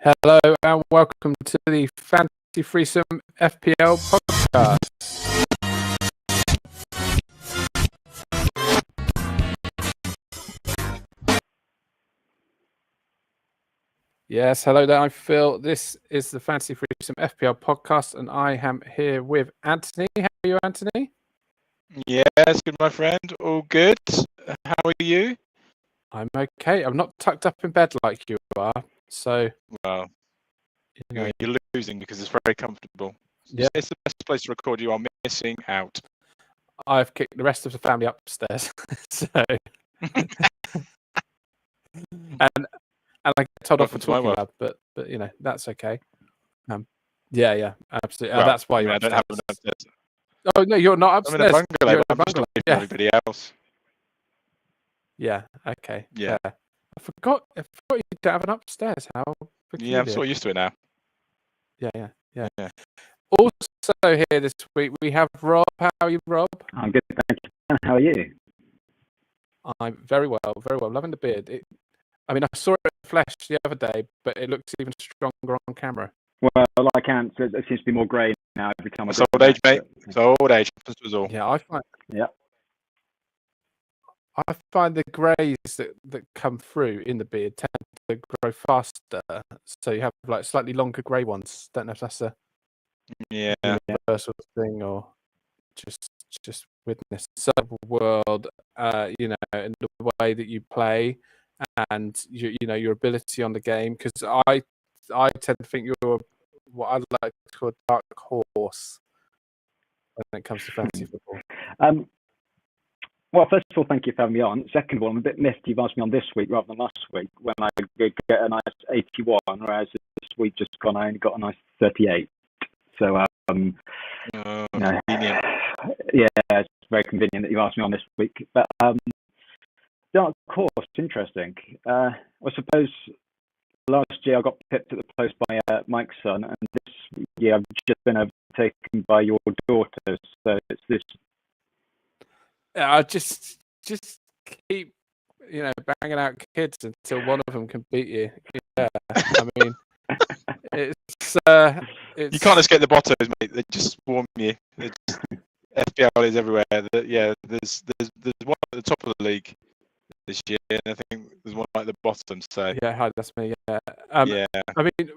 Hello and welcome to the Fantasy Threesome FPL podcast. Yes, hello there, I'm Phil. This is the Fantasy Threesome FPL podcast and I am here with Anthony. How are you, Anthony? Yes, good, my friend. All good. How are you? I'm okay. I'm not tucked up in bed like you are, so... Well, you're losing because it's very comfortable. Yeah. It's the best place to record. You are missing out. I've kicked the rest of the family upstairs, so... and I get told off for talking loud, but you know, that's okay. Yeah, absolutely. Well, that's why you're upstairs. I don't have an upstairs. Oh no, you're not upstairs. I'm in a bungalow. You're in a I'm bungalow. just like everybody else. Yeah. Okay. Yeah. Fair. I forgot you don't have an upstairs. How? Yeah, I'm sort of used to it now. Yeah. Also here this week we have Rob. How are you, Rob? I'm good, thank you. How are you? I'm very well. Loving the beard. I mean, I saw it in flesh the other day, but it looks even stronger on camera. Well, I can't. It seems to be more grey now every time. It's old age, mate. It's old age. Was all. Yeah, I find the greys that come through in the beard tend to grow faster, so you have like slightly longer grey ones. Don't know if that's a universal thing or just witness the world, in the way that you play and your ability on the game. Because I tend to think you're what I like to call a dark horse when it comes to fantasy football. Well, first of all, thank you for having me on. Second of all, I'm a bit miffed you've asked me on this week rather than last week when I get a nice 81, whereas this week just gone I only got a nice 38. So, convenient. Yeah, it's very convenient that you asked me on this week. But dark horse, interesting. I suppose last year I got pipped at the post by Mike's son, and this year I've just been overtaken by your daughter. So it's this. I just keep banging out kids until one of them can beat you. Yeah, I mean, it's you can't escape the bottos, mate. They just swarm you. FPL is everywhere. There's one at the top of the league this year, and I think there's one at the bottom. So yeah, hi, that's me. Yeah, I mean,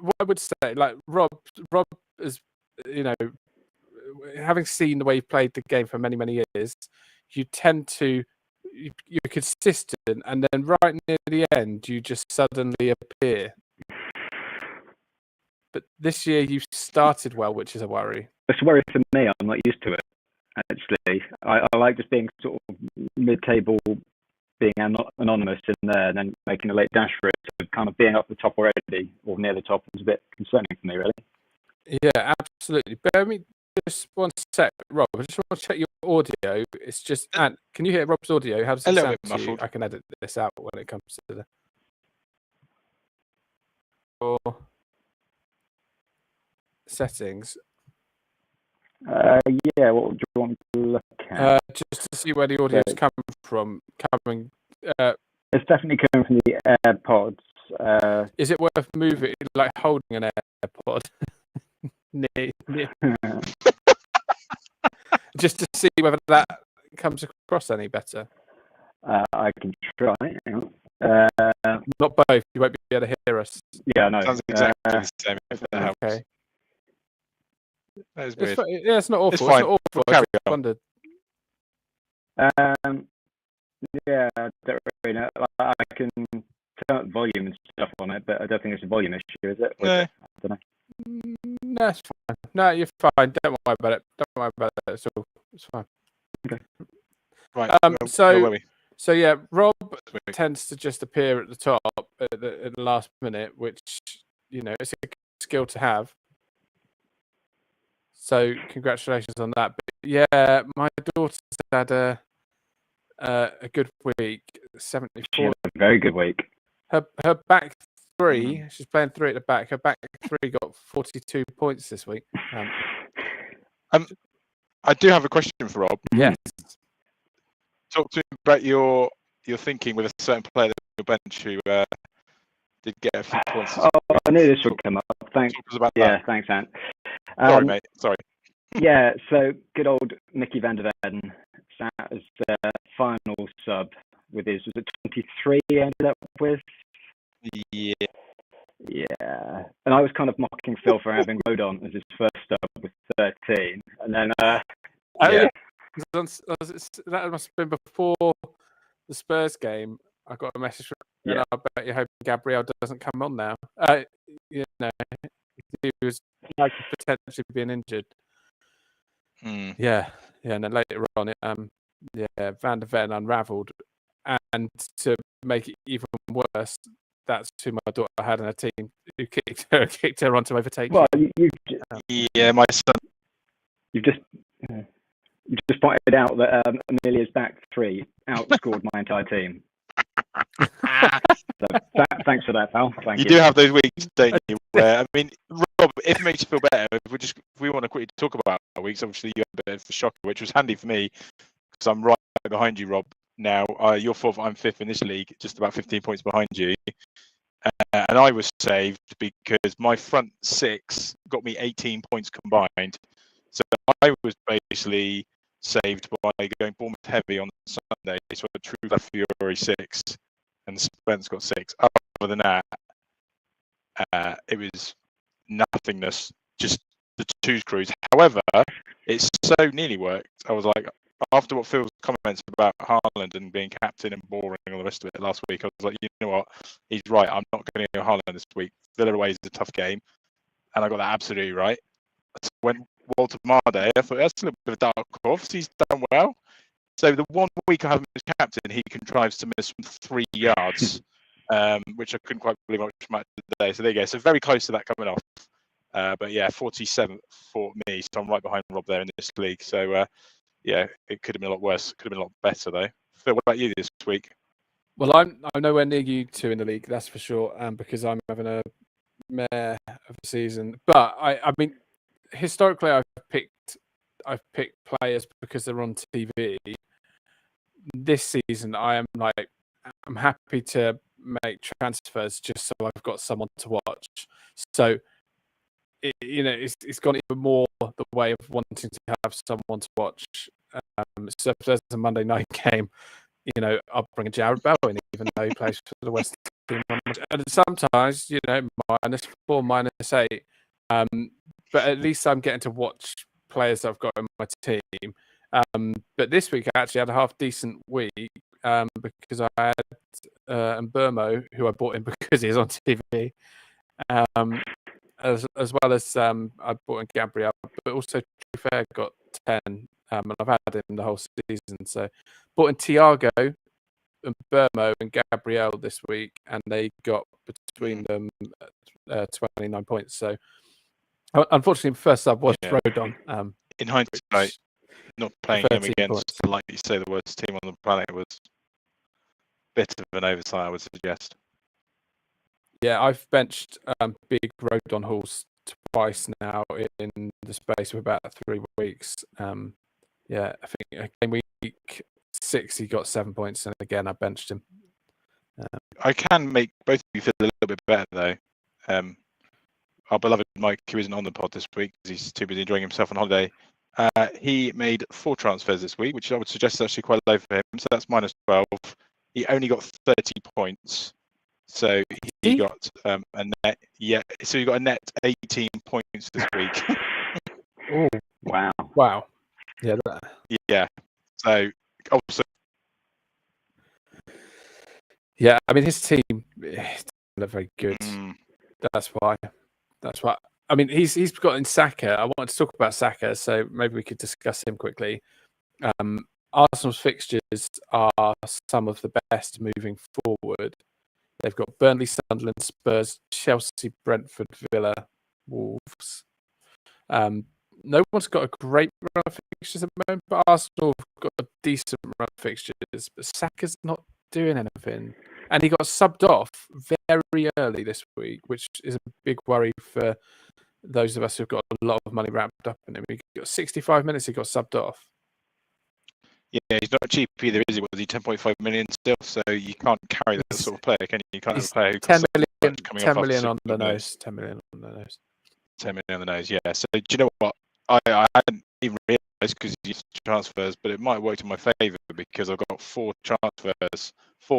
what I would say, like Rob is, having seen the way he played the game for many years, you tend to you're consistent, and then right near the end, you just suddenly appear. But this year, you started well, which is a worry. It's a worry for me. I'm not used to it. Actually, I like just being sort of mid-table, being anonymous in there, and then making a late dash for it. So kind of being up the top already or near the top is a bit concerning for me, really. Yeah, absolutely. But I mean, just one sec, Rob. I just want to check your audio. It's just, can you hear Rob's audio? How does it sound to you? I can edit this out when it comes to the. Settings. Yeah, what do you want me to look at? Just to see where the audio is coming from. It's definitely coming from the AirPods. Is it worth moving, like holding an AirPod? Just to see whether that comes across any better. I can try. Not both. You won't be able to hear us. Yeah, no. Sounds exactly the same. If that helps. Okay. That is weird. It's not awful. It's fine. Not awful. We'll I just wondered. Yeah, I don't really know. I can turn up volume and stuff on it, but I don't think it's a volume issue, is it? No. I don't know. No, it's fine. No, you're fine. Don't worry about it. It's all. It's fine. Okay. Right. So yeah, Rob tends to just appear at the top at the last minute, which it's a skill to have. So congratulations on that. But yeah, my daughter's had a good week. 74. Very good week. Her back three. She's playing three at the back. Her back three got 42 points this week. I do have a question for Rob. Yes. Talk to me about your thinking with a certain player on your bench who did get a few points. Oh, I knew this would come up. Thanks. Talk to us about Yeah, that. thanks, Ant. Sorry, mate. Sorry. Yeah, so good old Mickey van der Ven sat as the final sub with his, was it 23 he ended up with? Yeah. Yeah. And I was kind of mocking Phil for having Rodon as his first sub with 13. And then, that must have been before the Spurs game. I got a message from him, and I bet you hope Gabriel doesn't come on now. You know, he was potentially being injured. Yeah, and then later on, Van der Ven unravelled, and to make it even worse, that's who my daughter had in her team who kicked her on to overtake. Well, my son. You just pointed out that Amelia's back three outscored my entire team. So thanks for that, pal. Thank you. You do have those weeks, don't you? Where, I mean, Rob, if it makes you feel better, if we want to quickly talk about our weeks, obviously you had a bit of a shocker, which was handy for me because I'm right behind you, Rob. Now you're fourth, I'm fifth in this league, just about 15 points behind you. And I was saved because my front six got me 18 points combined. So I was basically saved by going Bournemouth heavy on Sunday. So I True Blood Fury 6 and Spence got 6. Other than that, it was nothingness, just the two screws. However, it so nearly worked. I was like, after what Phil's comments about Haaland and being captain and boring and all the rest of it last week, I was like, you know what? He's right. I'm not going to go Haaland this week. Villa away is a tough game. And I got that absolutely right. So when Walter Marday, I thought that's a little bit of dark horse. He's done well. So the 1 week I have him as captain, he contrives to miss from 3 yards, which I couldn't quite believe much match today. So there you go. So very close to that coming off. But yeah, 47 for me. So I'm right behind Rob there in this league. So yeah, it could have been a lot worse. It could have been a lot better though. Phil, what about you this week? Well, I'm nowhere near you two in the league, that's for sure. Because I'm having a mare of the season. But I mean, historically, I've picked players because they're on TV. This season, I'm happy to make transfers just so I've got someone to watch. So, it's gone even more the way of wanting to have someone to watch. So if there's a Monday night game, I'll bring a Jared Bowen, even though he plays for the West team. And sometimes, -4, -8. But at least I'm getting to watch players that I've got in my team. But this week I actually had a half decent week because I had Mbermo, who I bought in because he's on TV, as well as I bought in Gabriel, but also Trufair got 10, and I've had him the whole season. So bought in Thiago, Mbermo, and Gabriel this week, and they got between them 29 points. So unfortunately, first up was Rodon. In hindsight, not playing him against, like you say, the worst team on the planet was a bit of an oversight, I would suggest. Yeah, I've benched big Rodon hauls twice now in the space of about 3 weeks. I think in week 6 he got 7 points, and again I benched him. I can make both of you feel a little bit better though. Our beloved Mike, who isn't on the pod this week because he's too busy enjoying himself on holiday, he made 4 transfers this week, which I would suggest is actually quite low for him. So that's -12. He only got 30 points. So he got a net. Yeah, so he got a net 18 points this week. Oh, wow! Yeah, yeah. So also, yeah. I mean, his team look very good. That's why. I mean, he's got in Saka. I wanted to talk about Saka, so maybe we could discuss him quickly. Arsenal's fixtures are some of the best moving forward. They've got Burnley, Sunderland, Spurs, Chelsea, Brentford, Villa, Wolves. No one's got a great run of fixtures at the moment, but Arsenal have got a decent run of fixtures. But Saka's not doing anything. And he got subbed off very early this week, which is a big worry for those of us who've got a lot of money wrapped up in him. He got 65 minutes, he got subbed off. Yeah, he's not cheap either, is he? Was he 10.5 million still? So you can't carry that sort of player, can you? You can't have a player who 10 costs million, so much coming 10 off million after on the 6 million. nose. 10 million on the nose. 10 million on the nose, yeah. So do you know what? I hadn't even realised because you used transfers, but it might work in my favour because I've got 4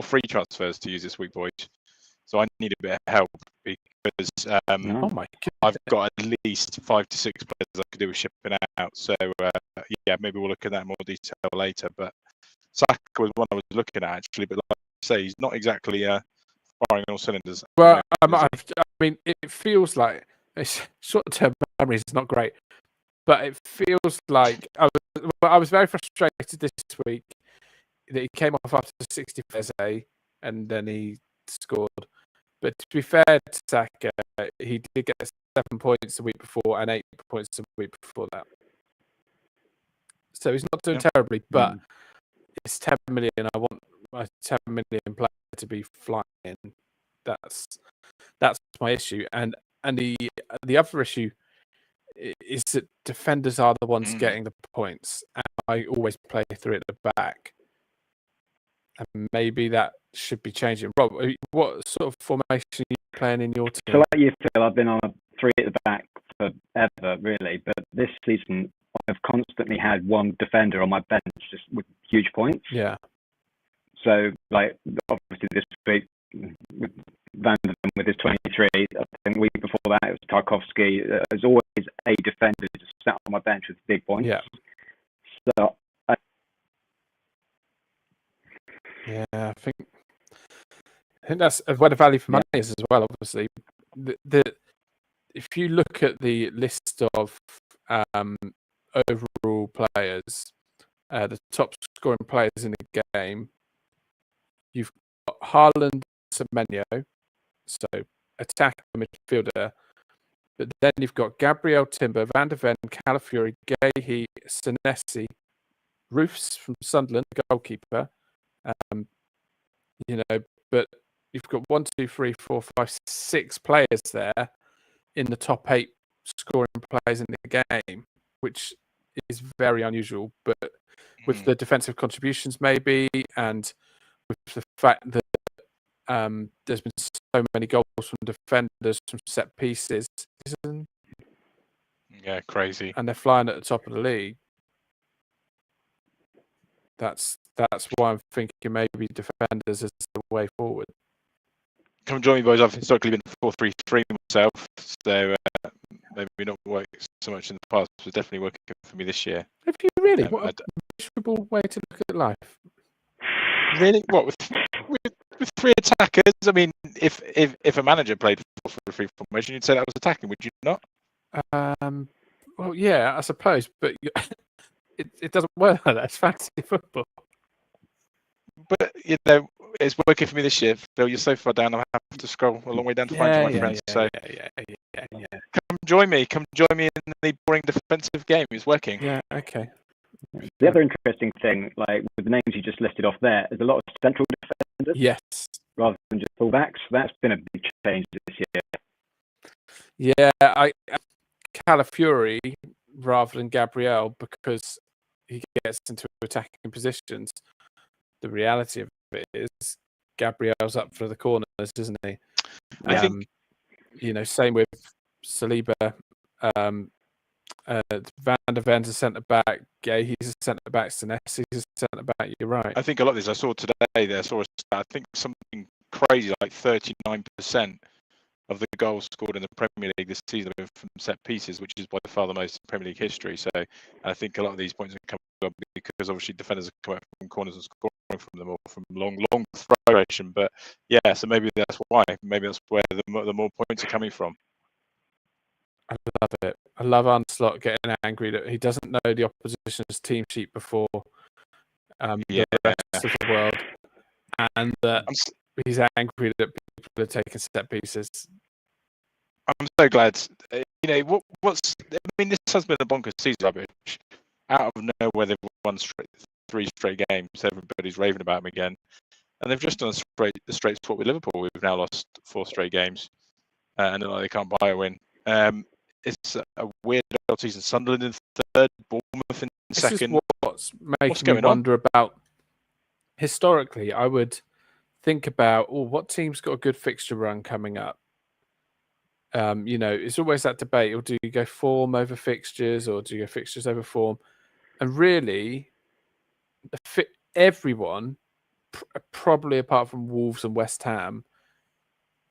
free transfers to use this week, boys. So I need a bit of help because Oh my god! I've got at least 5 to 6 players I could do with shipping out. So yeah, maybe we'll look at that in more detail later. But Saka was one I was looking at actually, but like I say, he's not exactly firing all cylinders. Well, I mean, it feels like it's short-term memory is not great, but it feels like I was very frustrated this week that he came off after 60 Feze and then he scored. But to be fair to Saka, he did get 7 points the week before and 8 points the week before that. So he's not doing terribly, but it's 10 million. I want my 10 million player to be flying. That's my issue. And the other issue is that defenders are the ones getting the points, and I always play through at the back. And maybe that should be changing. Rob, what sort of formation are you playing in your team? So like you feel, I've been on a 3 at the back forever, really. But this season, I've constantly had one defender on my bench just with huge points. Yeah. So, like, obviously this week, with Van der Ven with his 23, I think the week before that, it was Tarkovsky. There's always a defender just sat on my bench with big points. Yeah. So, I think that's where the value for money is as well. Obviously, if you look at the list of overall players, the top scoring players in the game, you've got Haaland, Semenyo, so attacker midfielder, but then you've got Gabriel, Timber, Van der Ven, Calafiori, Gahey, Senesi, Roofs from Sunderland, goalkeeper. But you've got 1, 2, 3, 4, 5, 6 players there in the top 8 scoring players in the game, which is very unusual. But with the defensive contributions, maybe, and with the fact that there's been so many goals from defenders from set pieces, yeah, crazy, and they're flying at the top of the league. That's why I'm thinking maybe defenders is the way forward. Come join me, boys. I've historically been 4-3-3 myself, so maybe not worked so much in the past, but it's definitely working for me this year. Have you really? What a miserable way to look at life. Really? What with 3 attackers? I mean, if a manager played 4-3 formation, you'd say that was attacking, would you not? Well, yeah, I suppose, but it doesn't work like that. It's fantasy football. But it's working for me this year. Phil, you're so far down, I have to scroll a long way down to find my friends. So come join me in the boring defensive game. It's working. Yeah, okay. The other interesting thing, like with the names you just listed off there, is a lot of central defenders. Yes. Rather than just fullbacks. That's been a big change this year. Yeah, Calafiori rather than Gabriel, because he gets into attacking positions. The reality of it is Gabriel's up for the corners, isn't he? I think same with Saliba. Van der Ven's a centre back. Gahey's a centre back. Senesi's a centre back. You're right. I think a lot of this I saw today. I think something crazy like 39% of the goals scored in the Premier League this season have been from set pieces, which is by far the most in Premier League history. So I think a lot of these points are coming up because obviously defenders are coming from corners and scoring from them or from long throw. But yeah, so maybe that's why. Maybe that's where the more points are coming from. I love it. I love Onslaught getting angry that he doesn't know the opposition's team sheet before the rest of the world, and that he's angry that people are taking set pieces. I'm so glad. This has been a bonkers season, rubbish. Out of nowhere, they've won 3 straight games. Everybody's raving about them again, and they've just done the straight swap with Liverpool. We've now lost 4 straight games, and they can't buy a win. It's a weird old season. Sunderland in 3rd, Bournemouth in second. This is what's making me going on? wonder about. Historically, I would think about, what team's got a good fixture run coming up? It's always that debate. Or do you go form over fixtures, or do you go fixtures over form? And really, everyone, probably apart from Wolves and West Ham,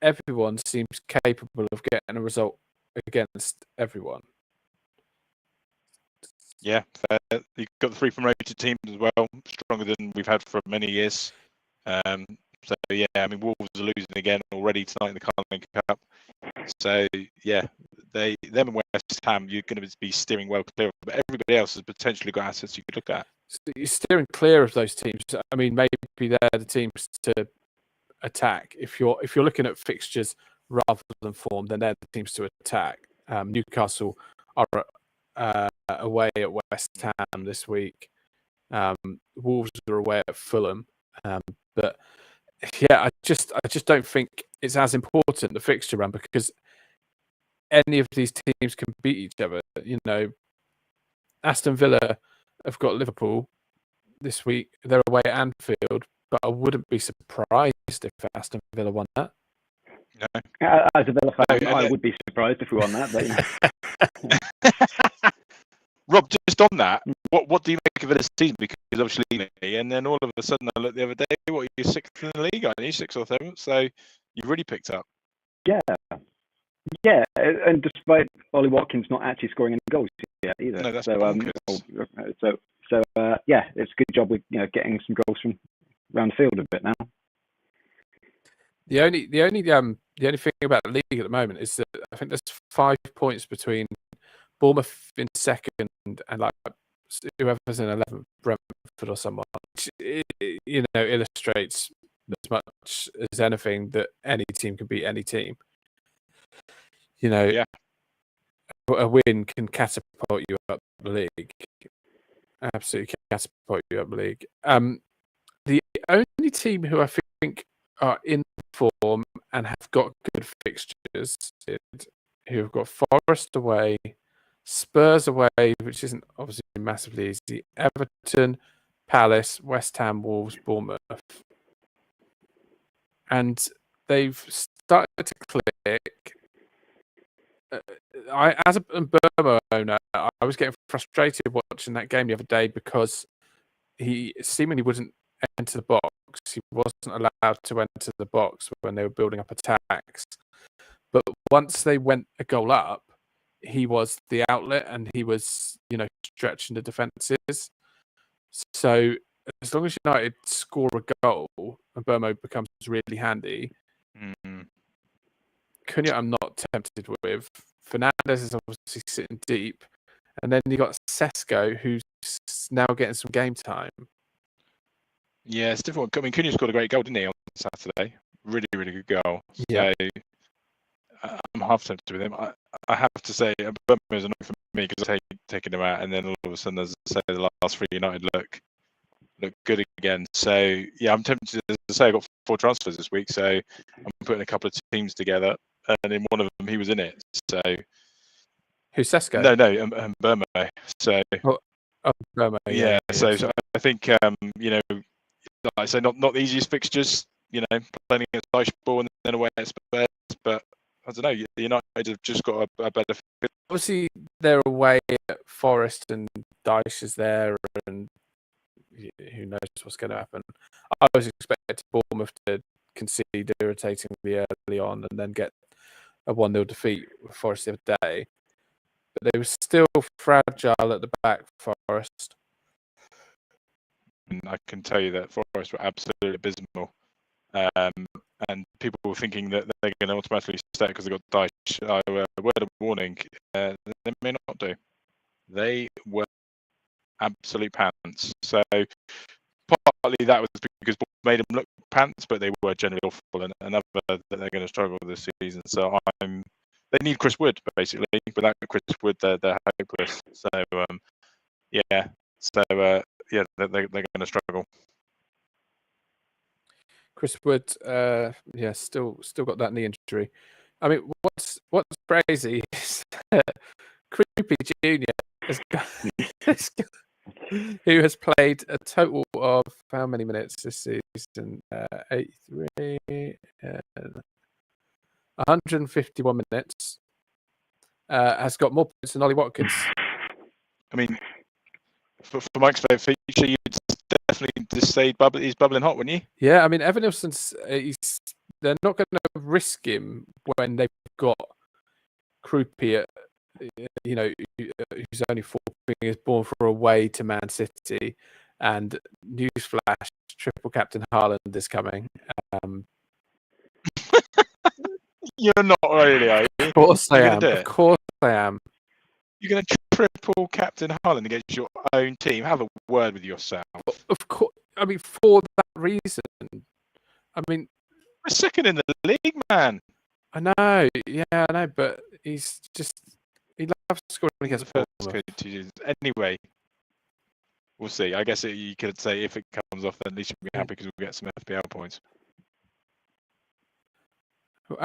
everyone seems capable of getting a result against everyone. Yeah, fair. You've got the 3 promoted teams as well, stronger than we've had for many years. So yeah, I mean, Wolves are losing again already tonight in the Carling Cup. So yeah, them and West Ham, you're going to be steering well clear of, but everybody else has potentially got assets you could look at. You're steering clear of those teams. I mean, maybe they're the teams to attack. If you're looking at fixtures rather than form, then they're the teams to attack. Newcastle are away at West Ham this week. Wolves are away at Fulham. But yeah, I just don't think it's as important, the fixture run, because any of these teams can beat each other. Aston Villa have got Liverpool this week. They're away at Anfield, but I wouldn't be surprised if Aston Villa won that. No. As a Villa fan, I would be surprised if we won that. But, Rob, just on that, what do you make of this season? Because obviously, and then all of a sudden, I looked the other day, you're 6th in the league, aren't you? 6th or 7th, so you've really picked up. Yeah, and despite Ollie Watkins not actually scoring any goals yet either. No, that's yeah, it's a good job with getting some goals from around the field a bit now. The only thing about the league at the moment is that I think there's 5 points between Bournemouth in second and like whoever's in 11th, Brentford or someone, which illustrates as much as anything that any team can beat any team. Yeah. A win can catapult you up the league. Absolutely catapult you up the league. The only team who I think are in form and have got good fixtures, who have got Forest away, Spurs away, which isn't obviously massively easy, Everton, Palace, West Ham, Wolves, Bournemouth. And they've started to click. As a Burma owner, I was getting frustrated watching that game the other day because he seemingly wouldn't enter the box. He wasn't allowed to enter the box when they were building up attacks. But once they went a goal up, he was the outlet and he was, stretching the defences. So as long as United score a goal and Burma becomes really handy, Cunha I'm not tempted with. Fernandez is obviously sitting deep. And then you got Sesko, who's now getting some game time. Yeah, it's difficult. I mean, Cunha scored a great goal, didn't he, on Saturday? Really, really good goal. Yeah. So I'm half tempted with him. I have to say, Burma is annoying for me because I've taken him out, and then all of a sudden, as I say, the last 3 United look good again. So yeah, I'm tempted. As I say, I got 4 transfers this week, so I'm putting a couple of teams together, and in one of them he was in it. So who's Sesko? No, Burma. So Burma. Yeah. So I think like I say, not the easiest fixtures. Playing against Dyche and then away at Spurs, but I don't know. United have just got a better. Obviously, they're away at Forest and Dyche is there, and who knows what's going to happen. I was expecting Bournemouth to concede irritatingly early on and then get a 1-0 defeat with Forest the other day. But they were still fragile at the back, Forest. And I can tell you that Forest were absolutely abysmal. And people were thinking that they're going to automatically stay because they got Dyche. Word of warning, they may not do. They were absolute pants. So partly that was because Bournemouth made them look pants, but they were generally awful, and another that they're going to struggle this season. So they need Chris Wood basically. Without Chris Wood, they're hopeless. So yeah. So yeah, they're going to struggle. Chris Wood, still got that knee injury. I mean, what's crazy is Creepy Junior who has played a total of how many minutes this season? 83, 151 minutes. Has got more points than Ollie Watkins. I mean, for Mike's feature, you'd definitely just say he's bubbling hot, wouldn't you? Yeah, I mean, Evan Nilsson's. They're not going to risk him when they've got Kruppi, who's only 4 fingers, born for away to Man City, and newsflash, triple captain Haaland is coming. You're not really, are you? Of course I am. Of course I am. You're going to triple captain Haaland against your own team. Have a word with yourself. Of course. I mean, for that reason. I mean, we're second in the league, man. I know. Yeah, I know. But he loves scoring against Bournemouth. Anyway, we'll see. I guess you could say if it comes off, then at least you'll be happy because we'll get some FPL points. You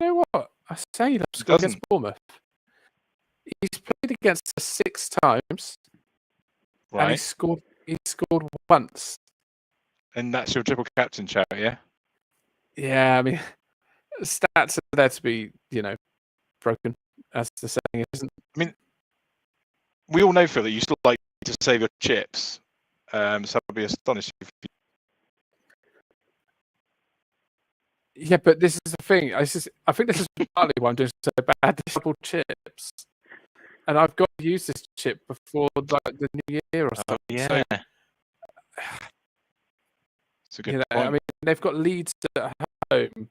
know what? I say he loves scoring against Bournemouth. He's played against us 6 times, right? And he scored once. And that's your triple captain shout, yeah? Yeah, I mean, stats are there to be, broken, as the saying isn't. I mean, we all know, Phil, that you still like to save your chips. So I'd be astonished if you... Yeah, but this is the thing. I think this is partly why I'm doing so bad. Double chips, and I've got to use this chip before like the new year or something. Yeah, so, it's a good point. I mean, they've got Leeds at home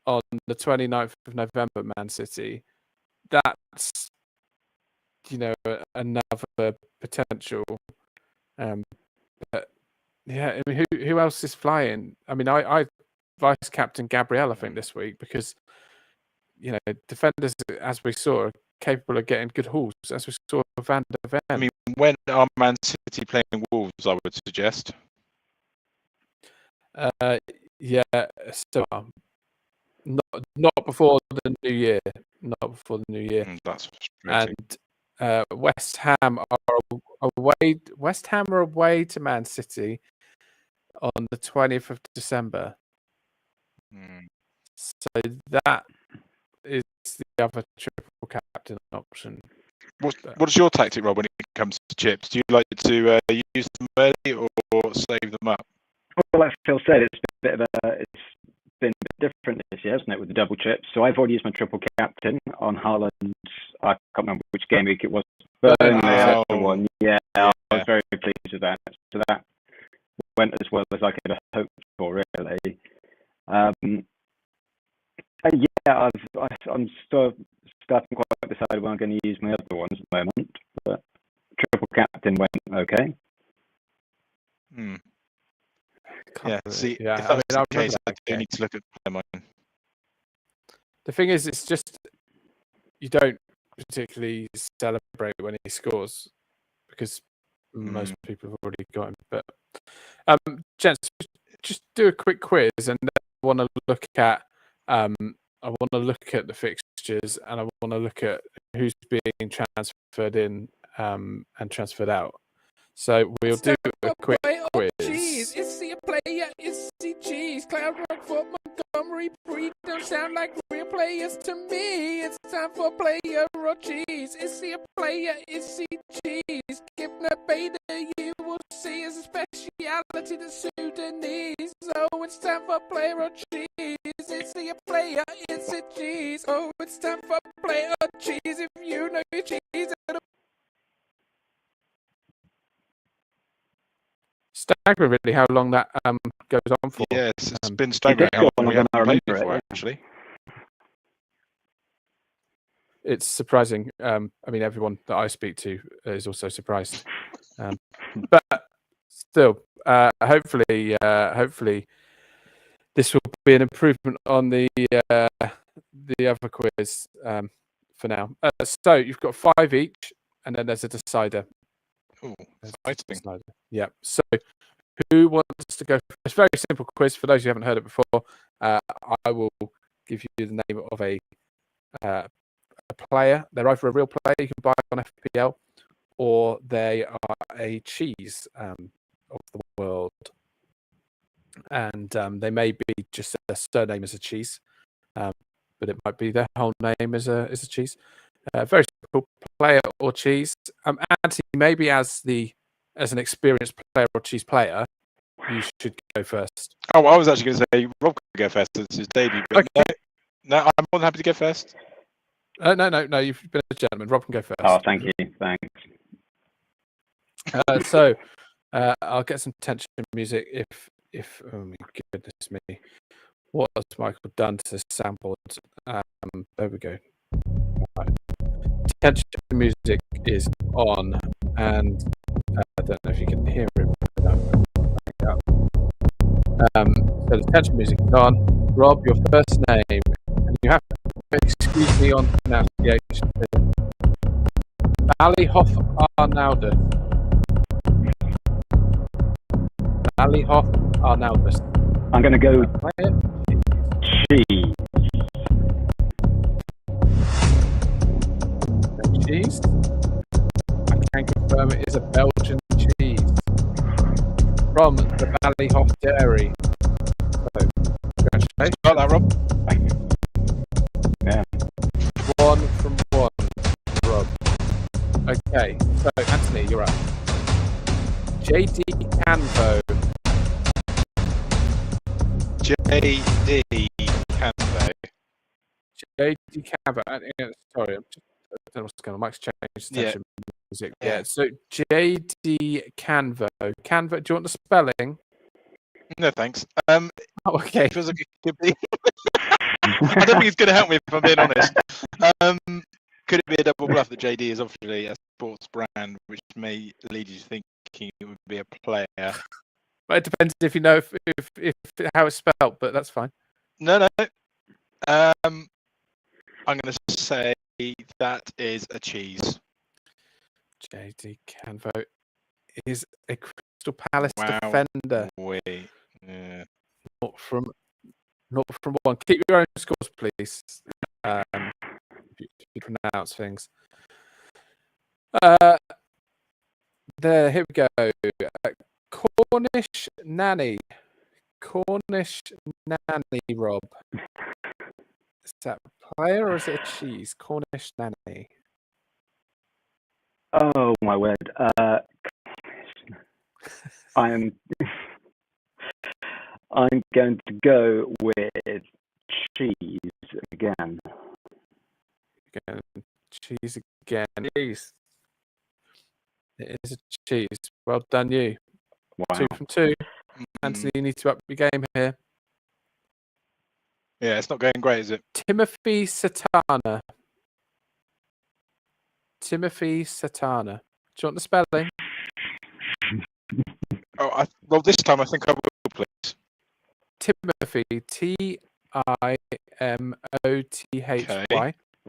on the 29th of November. Man City. That's another potential. But yeah, I mean, who else is flying? I mean, I vice captain Gabriel, I think, this week because defenders, as we saw, are capable of getting good hauls, as we saw Van der Ven. I mean, when are Man City playing Wolves? I would suggest. Yeah, so not before the new year. Not before the new year. That's frustrating. And West Ham are away. West Ham are away to Man City on the 20th of December. So that is the other triple captain option. What's your tactic, Rob, when it comes to chips? Do you like to use them early or save them up? Well, like Phil said, it's been a bit different this year, hasn't it, with the double chips? So I've already used my triple captain on Haaland. I can't remember which game week it was. Burnley, the one. Yeah, I was very pleased with that. So that went as well as I could have hoped for, really. And yeah, I'm still starting quite decide when I'm going to use my other ones at the moment. But triple captain went okay. Yeah, see, yeah, if that's the case, I do need to look at mine. The thing is, it's just you don't particularly celebrate when he scores because most people have already got him. But gents, just do a quick quiz, and then I want to look at the fixtures, and I want to look at who's being transferred in and transferred out. So we'll do a quick quiz. Cheese, is he a player? Is he cheese? Cloud Rockford, Montgomery, Breed don't sound like real players to me. It's time for player or cheese. Is he a player? Is he cheese? Give him a beta, you will see his speciality, the Sudanese. Oh, it's time for player or cheese. Is he a player? Is it cheese? Oh, it's time for player or cheese. If you know your cheese, staggering, really, how long that goes on for. Yeah, it's been staggering how long we haven't played before, actually. It's surprising. I mean, everyone that I speak to is also surprised. But still, hopefully, this will be an improvement on the other quiz for now. So you've got 5 each, and then there's a decider. Oh, exciting. Yeah. So who wants to go? It's a very simple quiz for those who haven't heard it before. I will give you the name of a player. They're either a real player you can buy on FPL, or they are a cheese of the world. And they may be just their surname as a cheese, but it might be their whole name as a cheese. Very simple, player or cheese. Anthony, maybe as an experienced player or cheese player, you should go first. Oh, I was actually going to say Rob could go first. It's his debut, but Okay. no, I'm more than happy to go first. No, you've been a gentleman. Rob can go first. Oh, thank you. Thanks. So I'll get some tension music if oh my goodness me, what has Michael done to the soundboard? There we go. Right. Tension music is on, and I don't know if you can hear it. So the tension music is on. Rob, your first name, and you have to excuse me on pronunciation. Ballyhoff Arnaldus. Ballyhoff Arnaldus. I'm going to go cheese. Cheese. I can confirm it is a Belgian cheese from the Ballyhoff Dairy. So, congratulations. Got that, Rob? Yeah. 1 from 1, Rob. Okay, so Anthony, you're up. JD Canvo. JD Canvo. JD Canvo. Sorry, I don't know what's going on. Mike's changed the tension music. Yeah, so JD Canvo. Canvo, do you want the spelling? No, thanks. Oh, okay. Feels like it could be. I don't think it's going to help me if I'm being honest. Could it be a double bluff that JD is obviously a sports brand, which may lead you to thinking it would be a player? But it depends if you know if how it's spelled, but that's fine. No. I'm going to say that is a cheese. JD Canvo is a Crystal Palace defender. Wait. Yeah. Not from 1. Keep your own scores, please. If you pronounce things. There, here we go. Cornish Nanny. Rob. Is that a player or is it a cheese? Cornish Nanny. Oh my word. I'm going to go with cheese again. Cheese again. Cheese. It is a cheese. Well done, you. Wow. 2 from 2. Anthony, you need to up your game here. Yeah, it's not going great, is it? Timothy Satana. Do you want the spelling? Well, this time I think I will, please. Timothy, Timothy,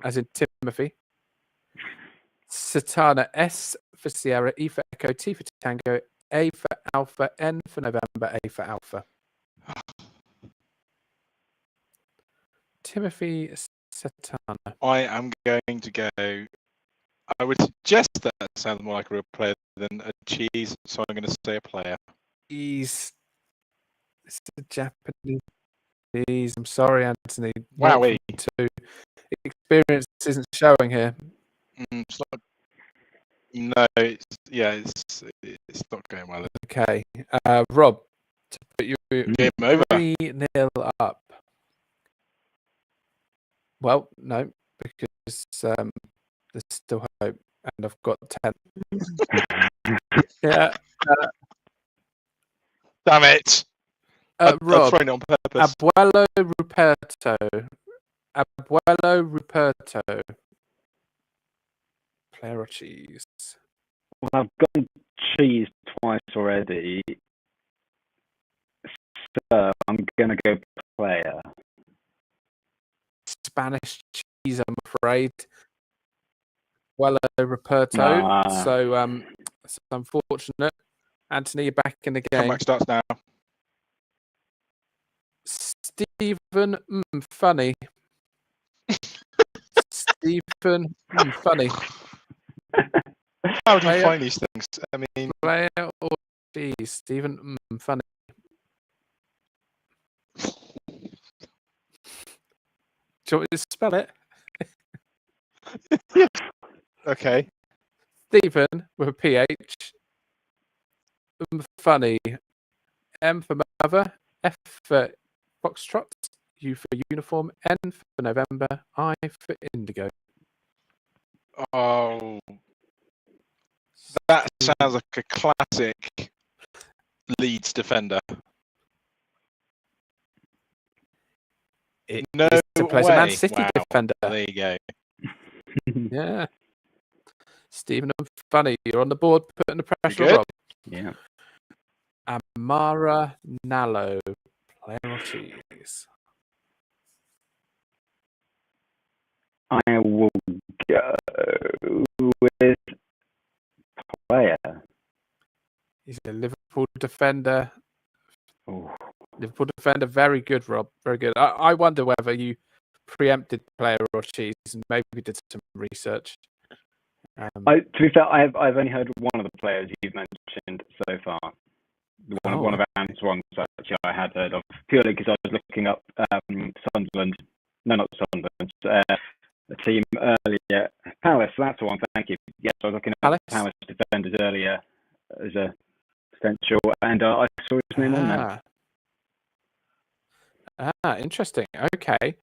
as in Timothy. Satana, S for Sierra, E for Echo, T for Tango, A for Alpha, N for November, A for Alpha. Timothy Satana. I am going to go. I would suggest that sounds more like a real player than a cheese, so I'm going to say a player. It's a Japanese. I'm sorry, Anthony. Wowie. 2. Experience isn't showing here. It's not. No, it's not going well. Okay, Rob, to put you Game over. 3-0 up. Well, no, because there's still hope, and I've got 10. Yeah. Damn it! Rob, I'm throwing it on purpose. Abuelo Ruperto. Player or cheese? Well, I've gone cheese twice already, so I'm going to go player. Spanish cheese, I'm afraid. Abuelo Ruperto. So it's unfortunate. Anthony, you're back in the game. Comeback starts now. Stephen, funny. Stephen, funny. How do you Player- find these things? I mean, Player or cheese? Stephen, funny. Do you want me to spell it? okay. Stephen with a PH. Funny. M for mother. F for foxtrot. U for uniform. N for November. I for indigo. Oh, that sounds like a classic Leeds defender. It No is to plays a Man way. City Wow. defender. There you go. Yeah. Stephen and Funny, you're on the board putting the pressure on good? Rob. Yeah. Amara Nallo, player or cheese? I will go with player. He's a Liverpool defender. Ooh. Liverpool defender, very good, Rob. Very good. I wonder whether you preempted player or cheese and maybe did some research. To be fair, I've only heard one of the players you've mentioned so far. One of Anne's ones actually I had heard of purely because I was looking up Sunderland. No, not Sunderland. A team earlier. Palace. That's the one. Thank you. Yes, I was looking at Palace defenders earlier as a potential, and I saw his name on there. Interesting. Okay.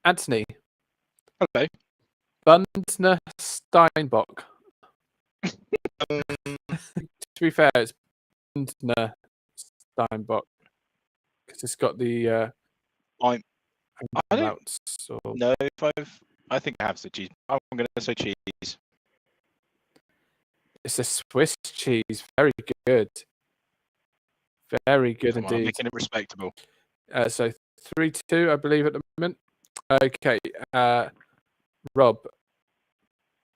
Anthony. Hello. Bundner Steinbock. To be fair, it's Bundner Steinbock because it's got the. I don't or... know if I think I have said cheese. I'm going to say cheese. It's a Swiss cheese. Very good. Very good Come on, indeed. making it respectable. So 3-2, I believe, at the moment. Okay. Rob.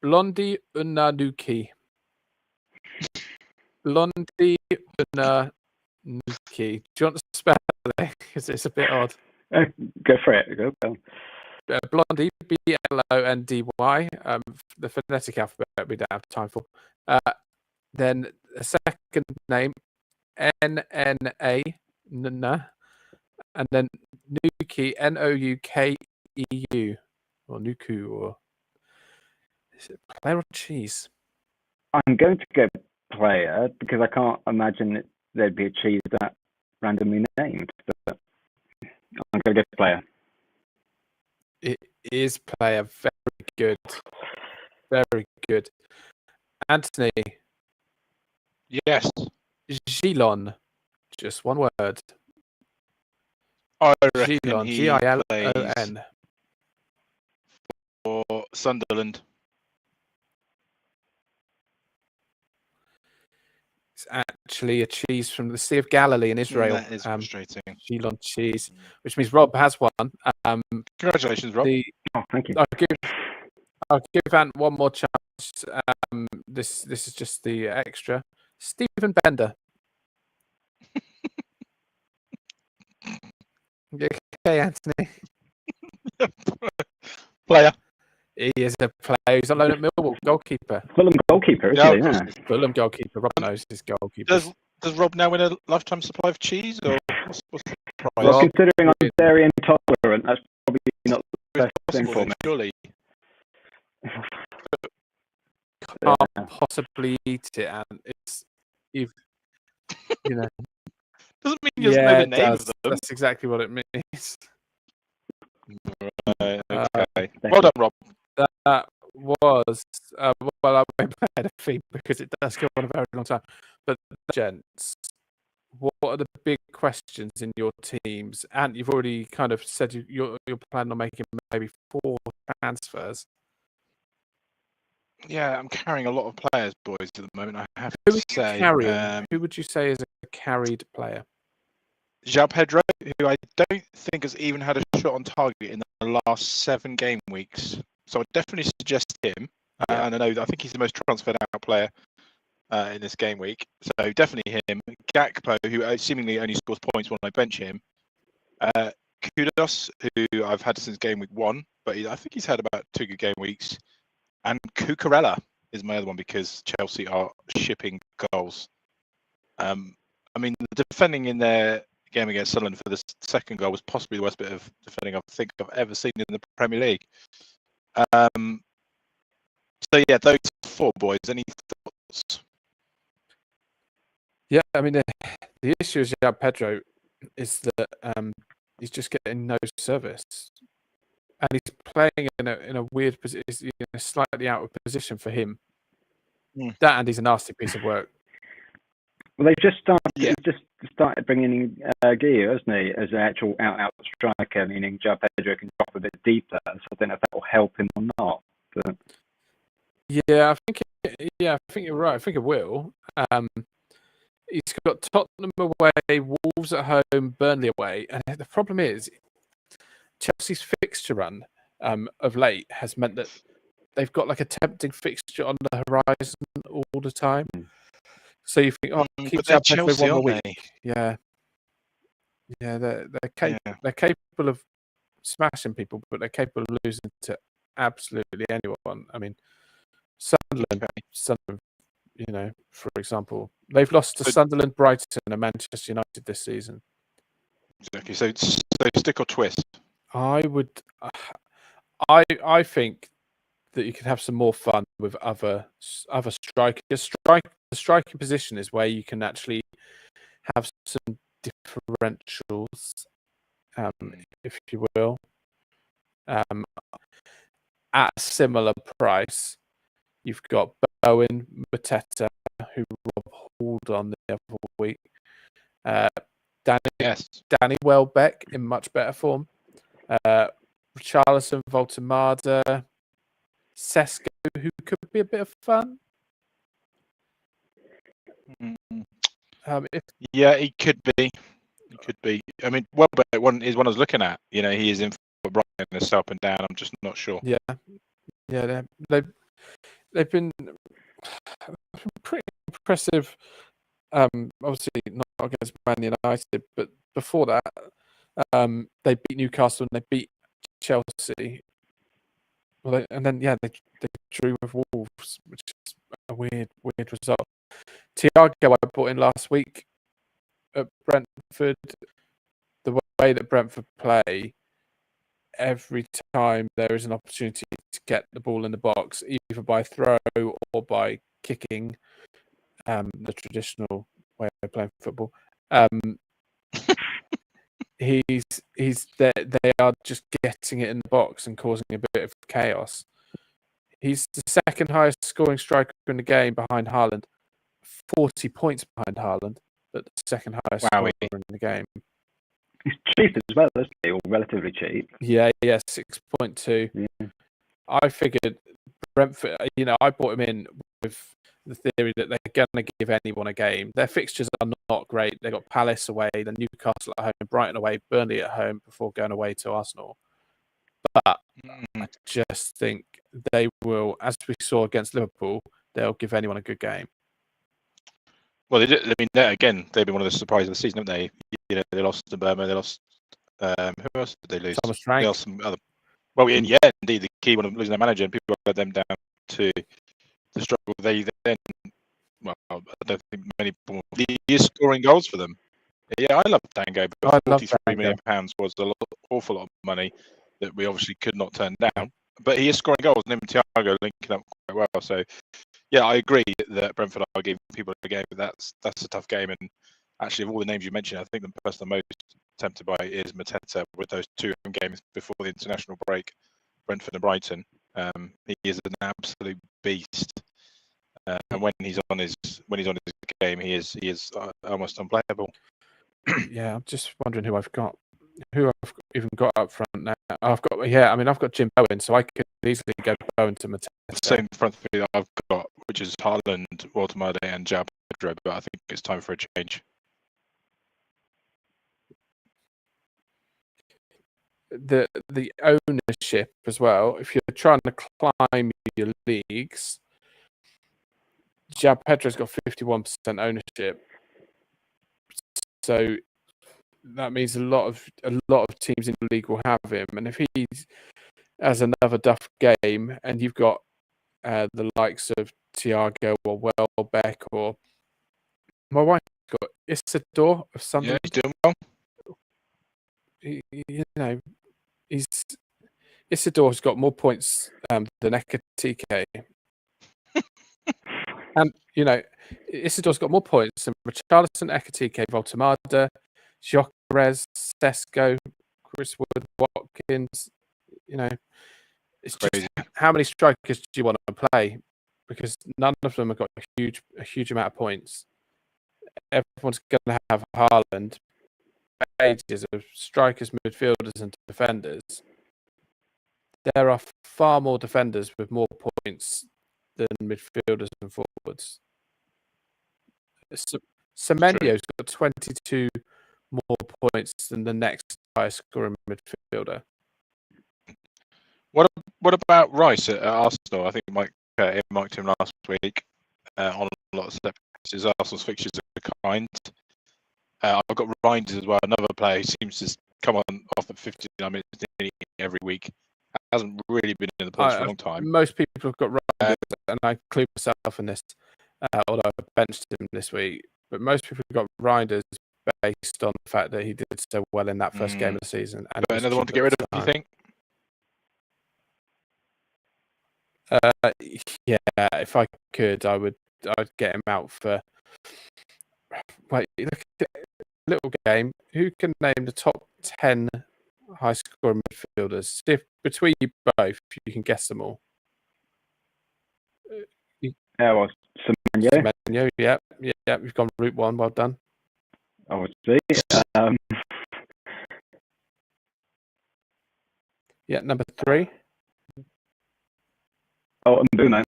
Blondie Unanuki. Blondie Unanuki. Do you want to spell it? Because it's a bit odd. Go for it. Go. Blondie, Blondy. The phonetic alphabet we don't have time for. Then a second name, Nna, Nna, and then Nuki, Noukeu, or Nuku, or is it player or cheese? I'm going to go player because I can't imagine there'd be a cheese that randomly named. But I'm going to go player. It is player. Very good. Very good. Anthony. Yes. Gilon. Just one word. I reckon Gilon. he Gilon. plays for Sunderland. It's actually a cheese from the Sea of Galilee in Israel. That is frustrating. Gilon cheese, which means Rob has one. Congratulations, Rob. Thank you. I'll give Ant one more chance. This is just the extra. Stephen Bender. Okay, Anthony. Player. He is a player. He's on loan at Millwall. Goalkeeper. Fulham goalkeeper, isn't he? Yeah. Fulham goalkeeper. Rob knows his goalkeeper. Does Rob now win a lifetime supply of cheese, or what's the price? Well, considering I'm dairy intolerant, that's probably not the best thing for me. Surely. Can't possibly eat it, and it's you know. Doesn't mean you know the name of them. That's exactly what it means. Right, okay. Well done, Rob. That was well, I won't play the theme because it does go on a very long time. But gents, what are the big questions in your teams? And you've already kind of said you're planning on making maybe 4 transfers. Yeah, I'm carrying a lot of players, boys, at the moment. I have Who to say. Who would you say is a carried player? João Pedro, who I don't think has even had a shot on target in the last 7 game weeks. So I definitely suggest him. And I think he's the most transferred out player in this game week. So definitely him. Gakpo, who seemingly only scores points when I bench him. Kudos, who I've had since game week 1, but I think he's had about 2 good game weeks. And Cucurella, is my other one because Chelsea are shipping goals. I mean, the defending in their game against Sunderland for the second goal was possibly the worst bit of defending I think I've ever seen in the Premier League. So yeah, those 4 boys. Any thoughts? Yeah, I mean the issue is Pedro is that he's just getting no service, and he's playing in a weird position, slightly out of position for him. That and he's a nasty piece of work. Well, they've just started bringing in Guillo, hasn't he, as an actual out striker, meaning João Pedro can drop a bit deeper. So I don't know if that will help him or not. But yeah, I think you're right. I think it will. He's got Tottenham away, Wolves at home, Burnley away, and the problem is Chelsea's fixture run of late has meant that they've got like a tempting fixture on the horizon all the time. So you think, keep Chelsea, one more aren't week. Yeah, they're capable of smashing people, but they're capable of losing to absolutely anyone. I mean, Sunderland, for example, they've lost to Sunderland, Brighton, and Manchester United this season. Exactly. So stick or twist. I think that you can have some more fun with other strikers. The striking position is where you can actually have some differentials, if you will, at a similar price. You've got Bowen, Mateta, who Rob hauled on the other week. Danny Welbeck in much better form. Richarlison, Voltemada, Sesko, who could be a bit of fun. He could be. He could be. I mean, Welbeck is one I was looking at. He is in for Brighton this up and down. I'm just not sure. Yeah. They've been pretty impressive. Obviously not against Man United, but before that, they beat Newcastle and they beat Chelsea. Well, they drew with Wolves, which is a weird result. Thiago I brought in last week at Brentford. The way that Brentford play, every time there is an opportunity to get the ball in the box, either by throw or by kicking, the traditional way of playing football, they are just getting it in the box and causing a bit of chaos. He's the second highest scoring striker in the game behind Haaland, 40 points behind Haaland, but the second highest scorer in the game. He's cheap as well, isn't he? Or relatively cheap. Yeah, 6.2. Yeah. I figured Brentford, I brought him in with the theory that they're going to give anyone a game. Their fixtures are not great. They've got Palace away, then Newcastle at home, Brighton away, Burnley at home before going away to Arsenal. But I just think they will, as we saw against Liverpool, they'll give anyone a good game. Well, they did. I mean, again, they've been one of the surprises of the season, haven't they? They lost to Burma. They lost. Who else did they lose? Thomas Frank. They lost some other. Well, indeed, the key one of losing their manager, and people let them down to the struggle. They then, I don't think many people. He is scoring goals for them. Yeah, I love Dango, but £43 million was an awful lot of money that we obviously could not turn down. But he is scoring goals, and him and Thiago linking up quite well. So, yeah, I agree that Brentford are giving people a game, but that's a tough game. And actually, of all the names you mentioned, I think the person I'm most tempted by is Mateta with those 2 games before the international break, Brentford and Brighton. He is an absolute beast, and when he's on his game, he is almost unplayable. Yeah, I'm just wondering who I've got. Who I've even got up front now? I've got Jim Bowen, so I could easily go Bowen to Mateta. Same front three that I've got, which is Haaland, Voltemada, and João Pedro. But I think it's time for a change. The ownership as well. If you're trying to climb your leagues, João Pedro's got 51% ownership. So that means a lot of teams in the league will have him. And if he has another duff game, and you've got the likes of Thiago or Welbeck, or my wife's got Isidore of Sunderland. Yeah, he's doing well. Isidore's got more points than Ekatike. And, Isidore's got more points than Richarlison, Ekatike, Voltemada, Gyökeres, Sesko, Chris Wood, Watkins. It's Crazy. just how many strikers do you want to play? Because none of them have got a huge amount of points. Everyone's going to have Haaland, ages of strikers, midfielders, and defenders. There are far more defenders with more points than midfielders and forwards. Semenyo's got 22 more points than the next highest scoring midfielder. What about Rice at Arsenal? I think Mike marked him last week on a lot of set pieces. Arsenal's fixtures are kind. I've got Reinders as well, another player who seems to come on off the 59 minutes every week. Hasn't really been in the points for a long time. Most people have got Reinders, and I include myself in this, although I benched him this week. But most people have got Reinders based on the fact that he did so well in that first game of the season. And but another one to get rid of, do you think? Yeah, if I could, I'd get him out for. Wait, look at a little game. Who can name the top 10 high scoring midfielders? See if between you both, you can guess them all. Semenyo. Yeah, you've gone route one. Well done. I would see. Yeah, number 3. Oh, Mbeumo.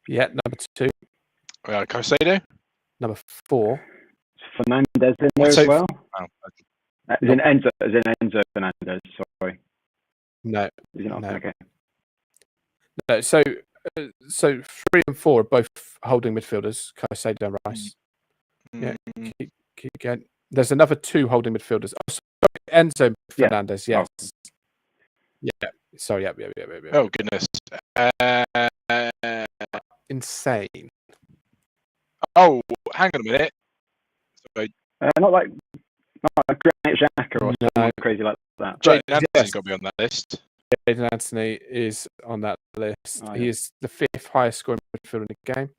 Yeah, number 2. Caicedo. Number 4. Fernandez in there as well. Oh, As in Enzo Fernandez. Sorry. No. Is it not? No. Okay. No. So 3 and 4 are both holding midfielders. Caicedo and Rice. Yeah. Keep going. There's another 2 holding midfielders. Oh, sorry, Enzo Fernandez. Yes. Oh. Yeah. Sorry. Yeah. Oh goodness. Insane. Oh, hang on a minute. Sorry. Not like Granit Xhaka or something crazy like that. Jadon Anthony's got to be on that list. Jadon Anthony is on that list. Oh, He is the 5th highest scoring midfielder in the game.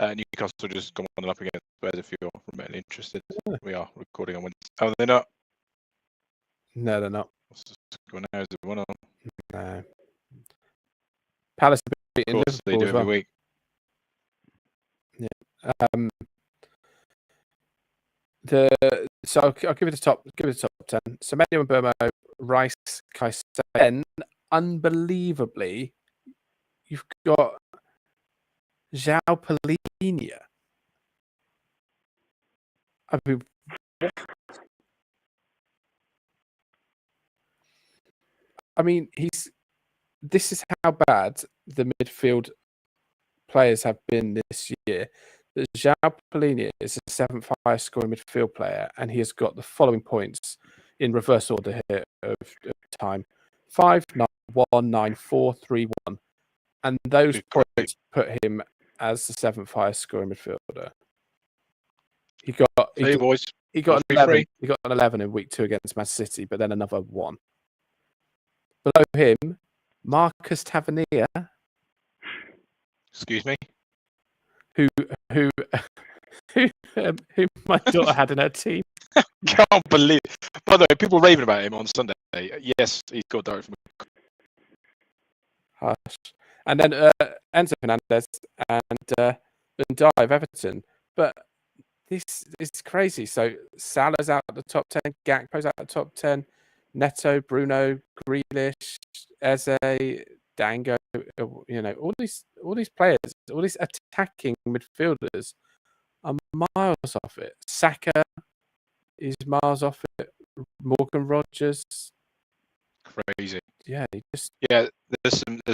Newcastle just gone 1-up against Spurs. If you're remotely interested, we are recording on Wednesday. Oh, they're not. No, they're not. What's the score now? Is it 1-1? No. Palace are beating Of course, they Liverpool do as well. every week. So I'll give it the top 10. Semenyo and Mbeumo, Rice, Caicedo. Then, unbelievably, you've got João Palhinha. This is how bad the midfield players have been this year. João Palhinha is the 7th highest scoring midfield player, and he has got the following points in reverse order here of time: 5, 9, 1, 9, 4, 3, 1, and those points put him as the 7th highest scoring midfielder. He got an 11. He got an 11 in week 2 against Man City, but then another 1. Below him, Marcus Tavernier. Excuse me. Who my daughter had in her team. Can't believe it. By the way, people were raving about him on Sunday. Yes, he's got direct from. Hush. And then Enzo Fernandez and Ndiaye of Everton. But this is crazy. So Salah's out at the top 10, Gakpo's out at the top 10, Neto, Bruno, Grealish, Eze, Dango, all these players, all these attacking midfielders are miles off it. Saka is miles off it. Morgan Rogers, crazy. Yeah, there's a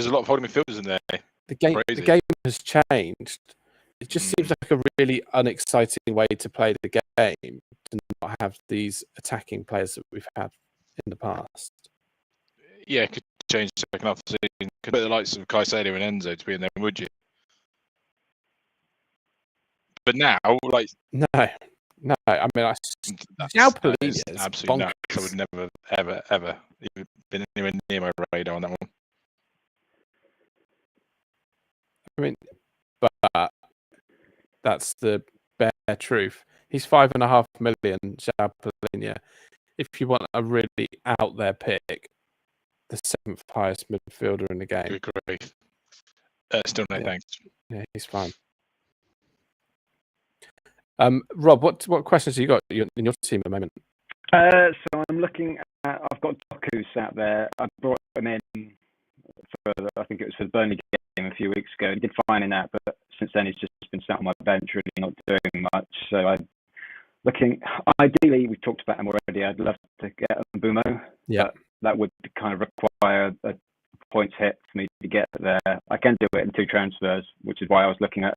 lot of holding midfielders in there. The game has changed. It just seems like a really unexciting way to play the game to not have these attacking players that we've had in the past. Yeah, change second half of the season. Could put the likes of Caicedo and Enzo to be in there, would you? But now, like, No. I mean, that's bonkers. absolutely nuts. I would never, ever even been anywhere near my radar on that one. I mean, but that's the bare truth. He's 5.5 million, João Palhinha. If you want a really out there pick, the 7th highest midfielder in the game. Good grief. Still no thanks. Yeah, he's fine. Rob, what questions have you got in your team at the moment? So I'm looking at. I've got Doku sat there. I brought him in for I think it was for the Burnley game a few weeks ago. He did fine in that, but since then he's just been sat on my bench, really not doing much. So I'm looking. Ideally, we talked about him already. I'd love to get Mbumo. Yeah, that would kind of require a points hit for me to get there. I can do it in 2 transfers, which is why I was looking at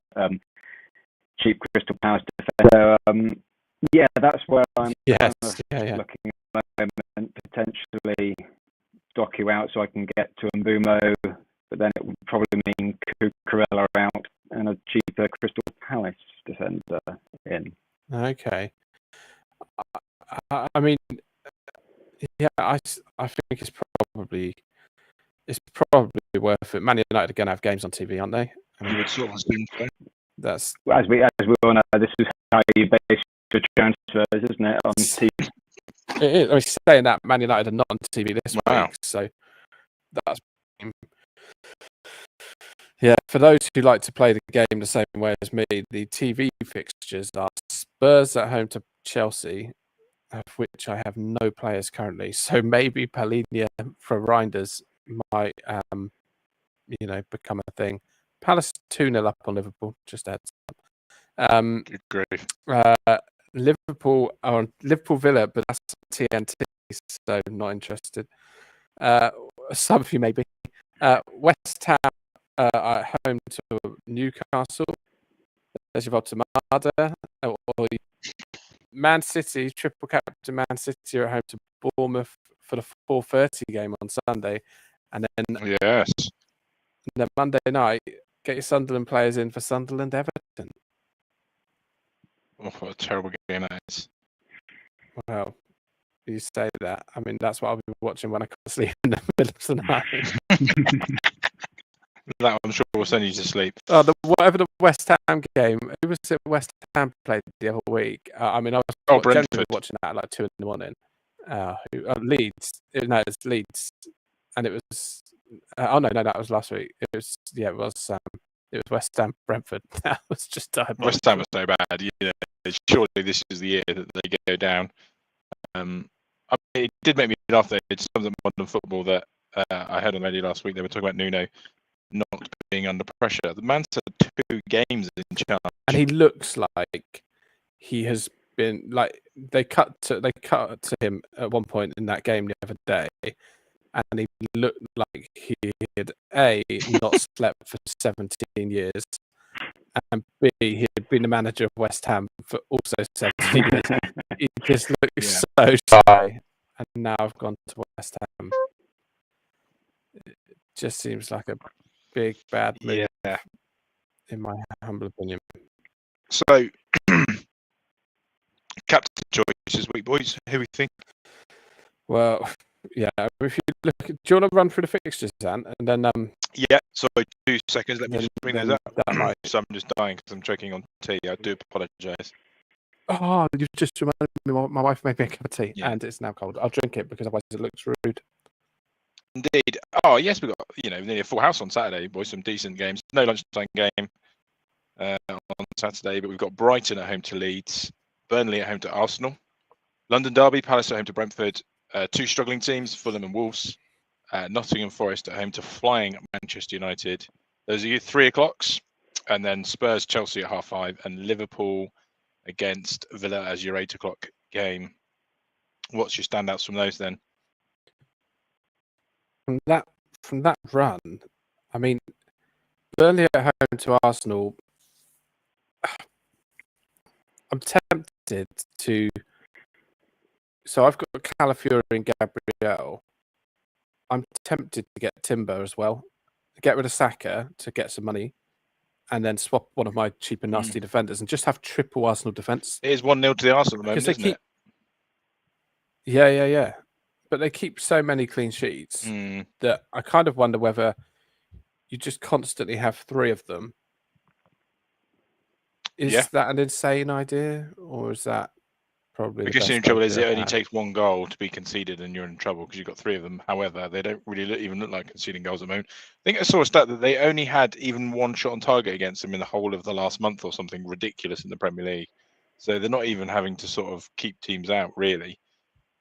cheap Crystal Palace defender. Yeah, that's where I'm kind of looking at the moment, potentially Doku out so I can get to Mbumo, but then it would probably mean Cucurella out and a cheaper Crystal Palace defender in. Okay. I mean, yeah, I think it's probably worth it. Man United are going to have games on TV, aren't they? I mean, You would sort of assume so. That's as we all know, this is how you base your transfers, isn't it? On TV. it is. I mean, saying that Man United are not on TV this Wow. week, so that's yeah. For those who like to play the game the same way as me, the TV fixtures are Spurs at home to Chelsea, of which I have no players currently. So maybe Palhinha for Reinders might, become a thing. Palace 2-0 up on Liverpool. Just adds up. Good grief. Liverpool are on Liverpool Villa, but that's TNT, so not interested. Some of you maybe. West Ham at home to Newcastle. There's your Volta or Man City, triple captain Man City are at home to Bournemouth for the 4:30 game on Sunday. And then Monday night, get your Sunderland players in for Sunderland Everton. Oh, what a terrible game that is. Well, you say that. I mean, that's what I'll be watching when I can't sleep in the middle of the night. That I'm sure will send you to sleep. Whatever the West Ham game, who was it West Ham played the other week? I mean, I was generally watching that at like 2 a.m. Leeds. No, it's Leeds, and it was. No, that was last week. It was West Ham Brentford. That was just diabolical. West Ham was so bad. Surely this is the year that they go down. It did make me laugh though. It's something modern football that I heard on the radio last week. They were talking about Nuno not being under pressure. The man's had 2 games in charge, and he looks like he has been like they cut to him at one point in that game the other day, and he looked like he had not slept for 17 years, and B, he had been the manager of West Ham for also 17 years. He just looks so shy, and now I've gone to West Ham. It just seems like a big bad move, in my humble opinion. So, captain choice this week, boys. Who we think? Well, yeah. If you look, do you want to run through the fixtures, Dan, and then Sorry, 2 seconds. Let me just bring those up. So I'm just dying because I'm choking on tea. I do apologise. Oh, you just reminded me. My wife made me a cup of tea, and it's now cold. I'll drink it because otherwise it looks rude. Indeed. Oh yes, we got nearly a full house on Saturday, boys. Some decent games. No lunchtime game on Saturday, but we've got Brighton at home to Leeds, Burnley at home to Arsenal, London Derby, Palace at home to Brentford. 2 struggling teams, Fulham and Wolves. Nottingham Forest at home to flying Manchester United. Those are your 3 o'clocks, and then Spurs Chelsea at 5:30, and Liverpool against Villa as your 8 o'clock game. What's your standouts from those then? From that run, I mean, Burnley at home to Arsenal. I'm tempted to. So I've got Calafiori and Gabriel. I'm tempted to get Timber as well. Get rid of Saka to get some money, and then swap one of my cheap and nasty defenders, and just have triple Arsenal defence. It is 1-0 to the Arsenal at the moment, isn't it? Yeah. But they keep so many clean sheets that I kind of wonder whether you just constantly have 3 of them. Is that an insane idea, or is that probably I the guess the best trouble is idea it I've only had? takes 1 goal to be conceded, and you're in trouble because you've got 3 of them. However, they don't really even look like conceding goals at the moment. I think I saw a stat that they only had even 1 shot on target against them in the whole of the last month or something ridiculous in the Premier League. So they're not even having to sort of keep teams out really.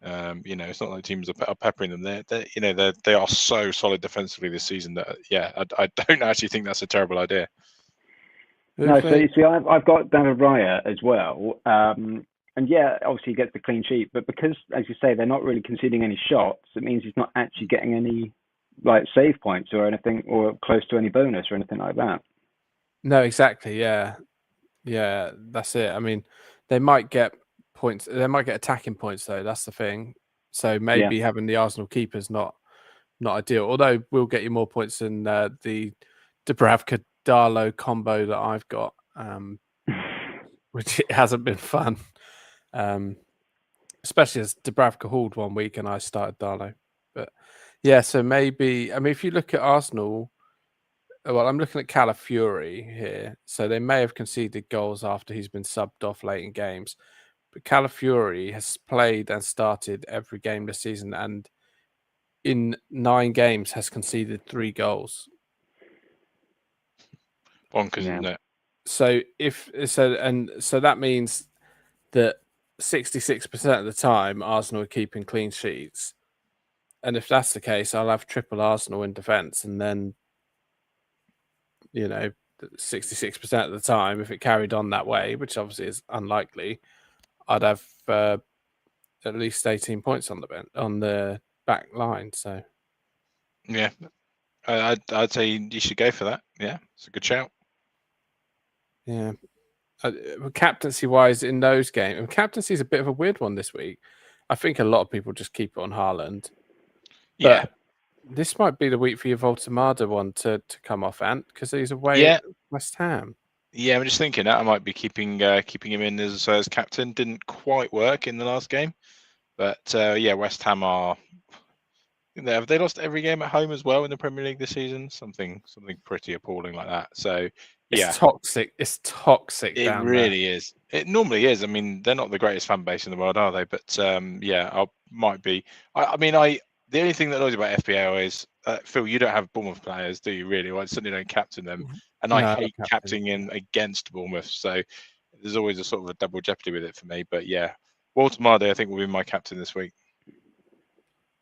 It's not like teams are peppering them. They are so solid defensively this season that I don't actually think that's a terrible idea. No, so you see, I've got David Raya as well, and obviously he gets the clean sheet, but because, as you say, they're not really conceding any shots, it means he's not actually getting any save points or anything, or close to any bonus or anything like that. No, exactly. Yeah, that's it. I mean, they might get points. They might get attacking points though. That's the thing. So maybe having the Arsenal keeper's not ideal. Although we'll get you more points than the Dubravka Darlow combo that I've got, which it hasn't been fun. Especially as Dubravka hauled one week and I started Darlow. But yeah, so maybe, I mean, if you look at Arsenal, well, I'm looking at Calafiori here. So they may have conceded goals after he's been subbed off late in games. But Calafiori has played and started every game this season, and in 9 games has conceded 3 goals. Bonkers, isn't it? So so that means that 66% of the time Arsenal are keeping clean sheets. And if that's the case, I'll have triple Arsenal in defence, and then 66% of the time, if it carried on that way, which obviously is unlikely, I'd have at least 18 points on the back line. So yeah, I'd say you should go for that. Yeah, it's a good shout. Yeah, captaincy wise in those games, captaincy is a bit of a weird one this week. I think a lot of people just keep it on Haaland. Yeah. But this might be the week for your Voltemada one to come off, Ant, because he's away at West Ham. Yeah, I'm just thinking that I might be keeping him in as captain. Didn't quite work in the last game, but West Ham are. Have they lost every game at home as well in the Premier League this season? Something pretty appalling like that. So it's toxic. It's toxic. It really is. It normally is. I mean, they're not the greatest fan base in the world, are they? But I might be. The only thing that annoys me about FPL is, Phil, you don't have Bournemouth players, do you really? Well, I certainly don't captain them. And I hate captaining against Bournemouth. So there's always a sort of a double jeopardy with it for me. But yeah, Walter Marde, I think, will be my captain this week.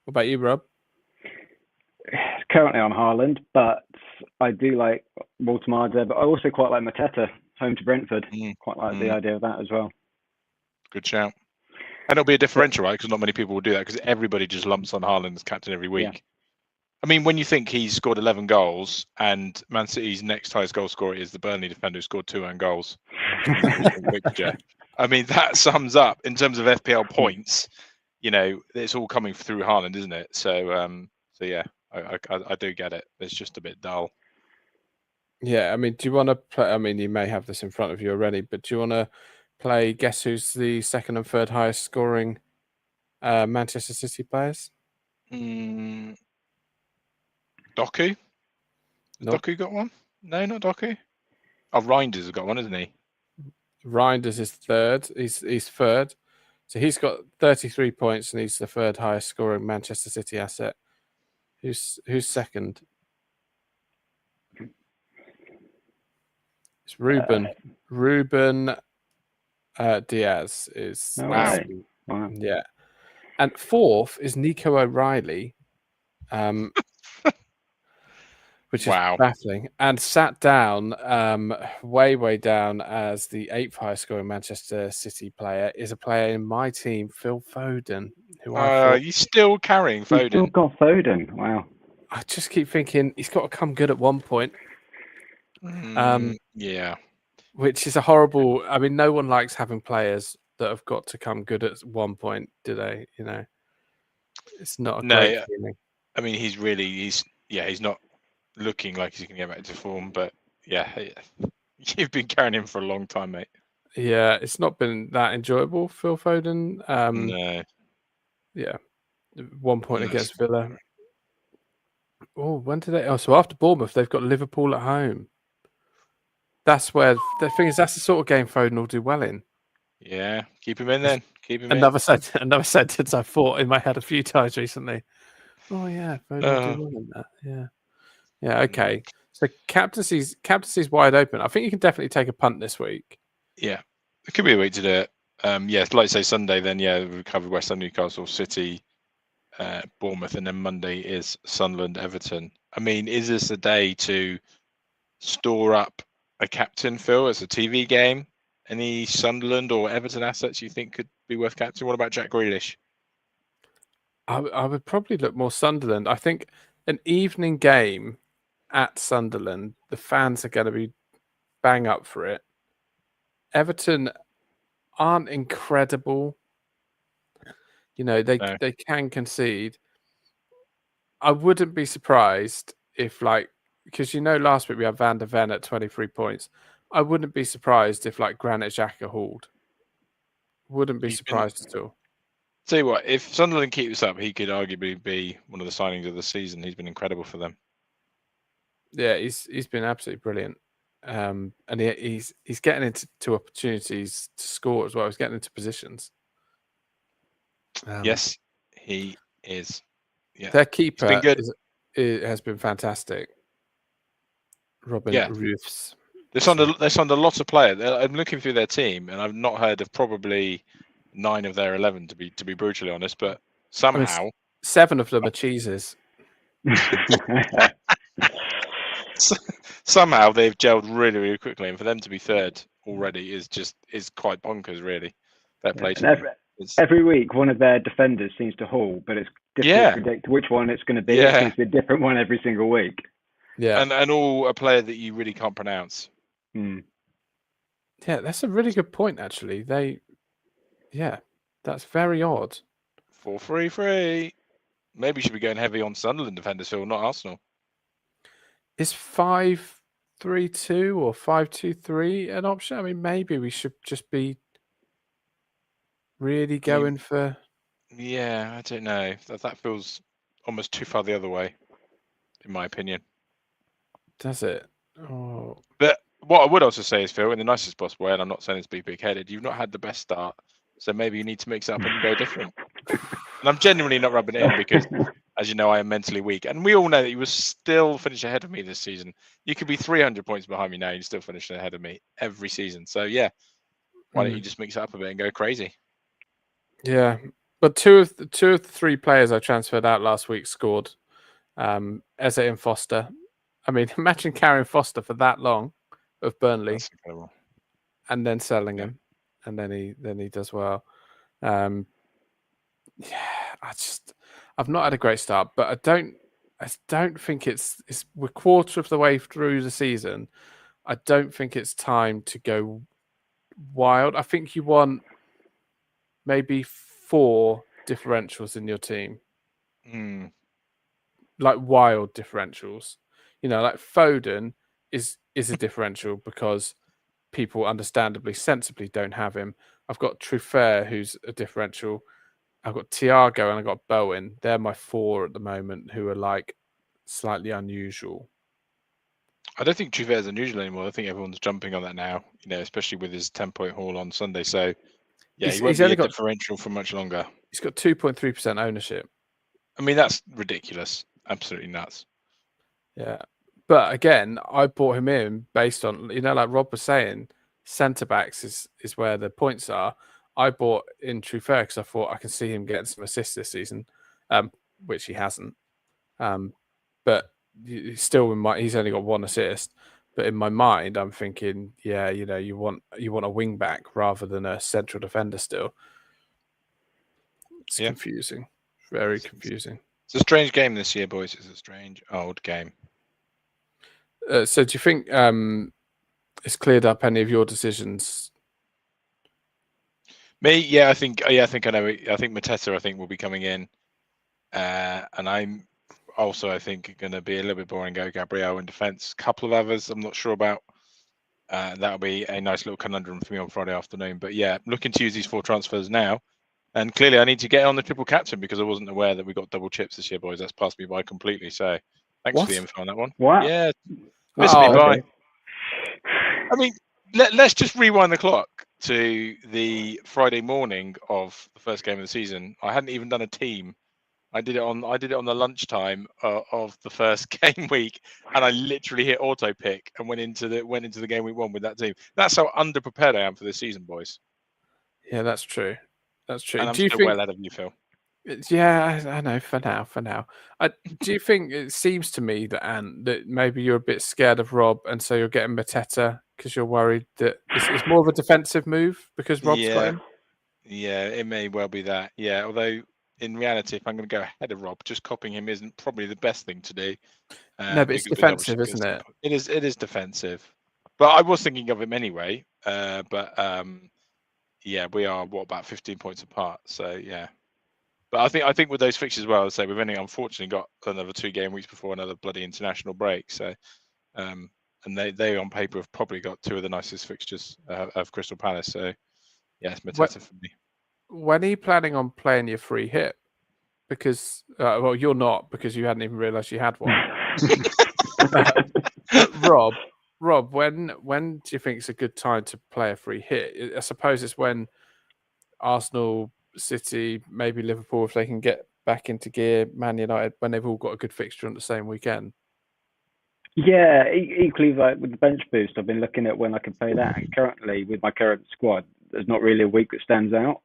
What about you, Rob? Currently on Haaland, but I do like Walter Marde, but I also quite like Mateta, home to Brentford. Quite like the idea of that as well. Good shout. And it'll be a differential, right? Because not many people will do that, because everybody just lumps on Haaland as captain every week. Yeah. I mean, when you think he's scored 11 goals and Man City's next highest goal scorer is the Burnley defender who scored 2 own goals. I mean, that sums up, in terms of FPL points, it's all coming through Haaland, isn't it? So yeah, I do get it. It's just a bit dull. Yeah, I mean, do you want to play? I mean, you may have this in front of you already, but do you want to play guess who's the second and third highest scoring Manchester City players? Doku? Nope. Doku got one? No, not Doku. Oh, Reinders has got one, isn't he? Reinders is third. He's third. So he's got 33 points and he's the third highest scoring Manchester City asset. Who's second? It's Ruben. Ruben Diaz is. Wow. Yeah. And fourth is Nico O'Reilly, which is baffling. And sat down, way down as the 8th highest scoring Manchester City player is a player in my team, Phil Foden. Who you still carrying Foden? You still got Foden. Wow. I just keep thinking he's got to come good at one point. Yeah. Which is a horrible. I mean, no one likes having players that have got to come good at one point, do they? It's not a great feeling. I mean, he's not looking like he's going to get back to form, but yeah, you've been carrying him for a long time, mate. Yeah, it's not been that enjoyable, Phil Foden. No. Yeah, 1 point No. against Villa. Oh, when did they? Oh, so after Bournemouth, they've got Liverpool at home. That's where the thing is. That's the sort of game Foden will do well in. Yeah, keep him in then. Keep him Another sentence I thought in my head a few times recently. Oh yeah, Foden will do well in that. Yeah. Okay. So captaincy's wide open. I think you can definitely take a punt this week. Yeah, it could be a week to do it. Like say Sunday, then we covered West Ham, Newcastle, City, Bournemouth, and then Monday is Sunderland, Everton. I mean, is this a day to store up a captain, Phil? It's a TV game. Any Sunderland or Everton assets you think could be worth captain? What about Jack Grealish? I would probably look more Sunderland. I think an evening game at Sunderland, the fans are going to be bang up for it. Everton aren't incredible. You know, they can concede. I wouldn't be surprised if, because last week we had Van der Ven at 23 points. I wouldn't be surprised if Granit Xhaka hauled. Wouldn't be surprised at all. Tell you what, if Sunderland keep this up, he could arguably be one of the signings of the season. He's been incredible for them. Yeah, he's been absolutely brilliant, and he's getting into opportunities to score as well. He's getting into positions. Yes, he is. Yeah, their keeper been good. Has been fantastic. Robin Roofs. They signed a lot of players. I'm looking through their team, and I've not heard of probably 9 of their 11 to be brutally honest. But somehow 7 of them are cheeses. Somehow they've gelled really, really quickly, and for them to be third already is quite bonkers, really. Fair play to them. Every week, one of their defenders seems to haul, but it's difficult to predict which one it's going to be. Yeah. It seems to be a different one every single week. Yeah, and all a player that you really can't pronounce. Yeah, that's a really good point. Actually, that's very odd. 4-3-3. Maybe you should be going heavy on Sunderland defenders, Phil, not Arsenal. Is 5-3-2 or 5-2-3 an option? I mean, maybe we should just be really going for. Yeah, I don't know. That feels almost too far the other way, in my opinion. Does it? Oh. But what I would also say is, Phil, in the nicest possible way, and I'm not saying it's big-headed, you've not had the best start, so maybe you need to mix it up and go different. And I'm genuinely not rubbing it in because, as you know, I am mentally weak. And we all know that you will still finish ahead of me this season. You could be 300 points behind me now, and you still finish ahead of me every season. So, yeah, why don't you just mix it up a bit and go crazy? Yeah, but two of the 3 players I transferred out last week scored. Eze and Foster. I mean, imagine carrying Foster for that long of Burnley. That's incredible. And then selling him, and then he does well. I've not had a great start, but I don't think it's we're quarter of the way through the season. I don't think it's time to go wild. I think you want maybe 4 differentials in your team. Like wild differentials. Like Foden is a differential because people understandably, sensibly don't have him. I've got Truffert, who's a differential. I've got Thiago and I've got Bowen. They're my 4 at the moment who are slightly unusual. I don't think Truffert is unusual anymore. I think everyone's jumping on that now, especially with his 10-point haul on Sunday. So, yeah, he won't be a differential for much longer. He's got 2.3% ownership. I mean, that's ridiculous. Absolutely nuts. Yeah. But again, I bought him in based on, like Rob was saying, centre-backs is where the points are. I bought in Truffert because I thought I can see him getting some assists this season, which he hasn't. But still, he's only got 1 assist. But in my mind, I'm thinking, you want a wing back rather than a central defender still. It's confusing, very confusing. It's a strange game this year, boys. It's a strange old game. So do you think it's cleared up any of your decisions? Me, I think I know. I think Mateta, will be coming in, and I'm also, I think, going to be a little bit boring. Go Gabriel in defence. A couple of others I'm not sure about. That'll be a nice little conundrum for me on Friday afternoon. But yeah, looking to use these 4 transfers now. And clearly, I need to get on the triple captain because I wasn't aware that we got double chips this year, boys. That's passed me by completely. So thanks for the info on that one. What? Yeah, missed me Oh, by. okay. I mean, let's just rewind the clock to the Friday morning of the first game of the season. I hadn't even done a team. I did it on the lunchtime of the first game week, and I literally hit auto pick and went into the game week 1 with that team. That's how underprepared I am for this season, boys. yeah, that's true. That's true. And I'm Do you still think? well ahead of you, Phil. Yeah, I know. For now. Do you think it seems to me that that maybe you're a bit scared of Rob, and so you're getting Mateta because you're worried that it's more of a defensive move because Rob's got him? Yeah, it may well be that. Yeah, although in reality, if I'm going to go ahead of Rob, just copying him isn't probably the best thing to do. No, but it's because we double defensive, check isn't it? It is defensive, but I was thinking of him anyway. Yeah, we are about 15 points apart. So yeah, but I think with those fixtures as well, I'd say we've only unfortunately got another 2 game weeks before another bloody international break. So and they on paper have probably got 2 of the nicest fixtures of Crystal Palace. So yeah, it's Mateta for me. When are you planning on playing your free hit? Because well, you're not because you hadn't even realised you had one. But Rob, when do you think it's a good time to play a free hit? I suppose it's when Arsenal, City, maybe Liverpool, if they can get back into gear, Man United, when they've all got a good fixture on the same weekend. Yeah, equally like with the bench boost, I've been looking at when I can play that. And currently, with my current squad, there's not really a week that stands out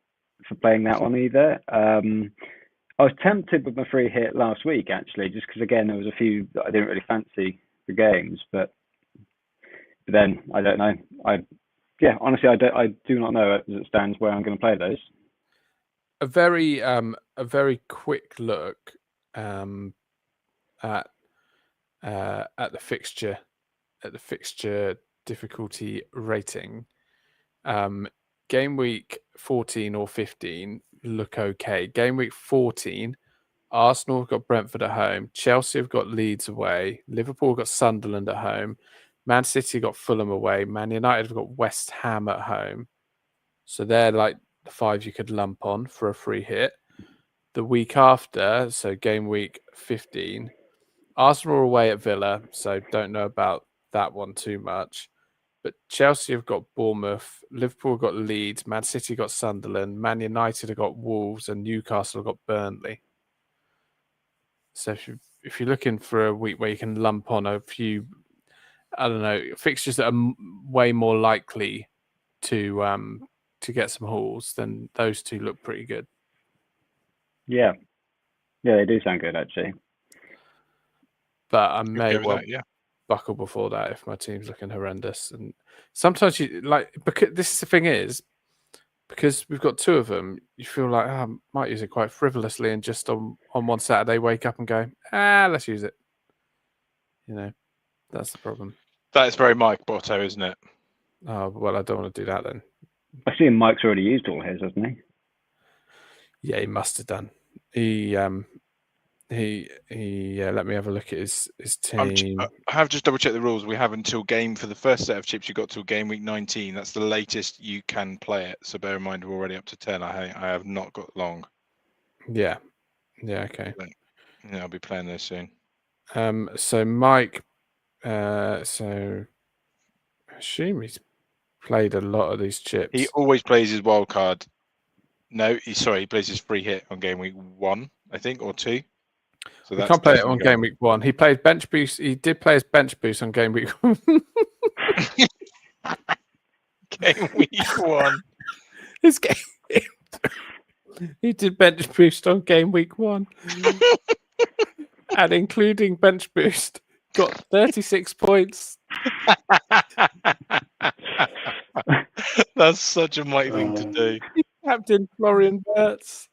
for playing that one either. I was tempted with my free hit last week, actually, just because, again, there was a few that I didn't really fancy the games. But then, I don't know. Honestly, I do not know as it stands where I'm going to play those. A very quick look at the fixture difficulty rating. Game week 14 or 15 look okay. Game week 14, Arsenal have got Brentford at home, Chelsea have got Leeds away, Liverpool have got Sunderland at home, Man City got Fulham away, Man United have got West Ham at home. So they're like the 5 you could lump on for a free hit. The week after, so game week 15, Arsenal are away at Villa, so don't know about that one too much. But Chelsea have got Bournemouth, Liverpool have got Leeds, Man City got Sunderland, Man United have got Wolves, and Newcastle have got Burnley. So if you're looking for a week where you can lump on a few, I don't know, fixtures that are way more likely to get some hauls, then those 2 look pretty good. Yeah, they do sound good actually. But I may well buckle before that if my team's looking horrendous. And sometimes you because this is the thing is, because we've got 2 of them, you feel like I might use it quite frivolously and just on one Saturday wake up and go, let's use it. That's the problem. That is very Mike Botto, isn't it? Oh well, I don't want to do that then. I see Mike's already used all his, hasn't he? Yeah, he must have done. He let me have a look at his team. I have just double checked the rules. We have until for the first set of chips you got till game week 19. That's the latest you can play it. So bear in mind we're already up to 10. I have not got long. Yeah. Okay. Yeah, I'll be playing those soon. So Mike, so I assume he's played a lot of these chips. He always plays his wild card. No, he plays his free hit on game week 1, I think, or 2. So we can't play it on game week 1. He played bench boost. He did play his bench boost on game week 1. Game week 1. His game. He did bench boost on game week 1. And including bench boost, got 36 points. That's such a Mike thing to do. Captain Florian Wirtz.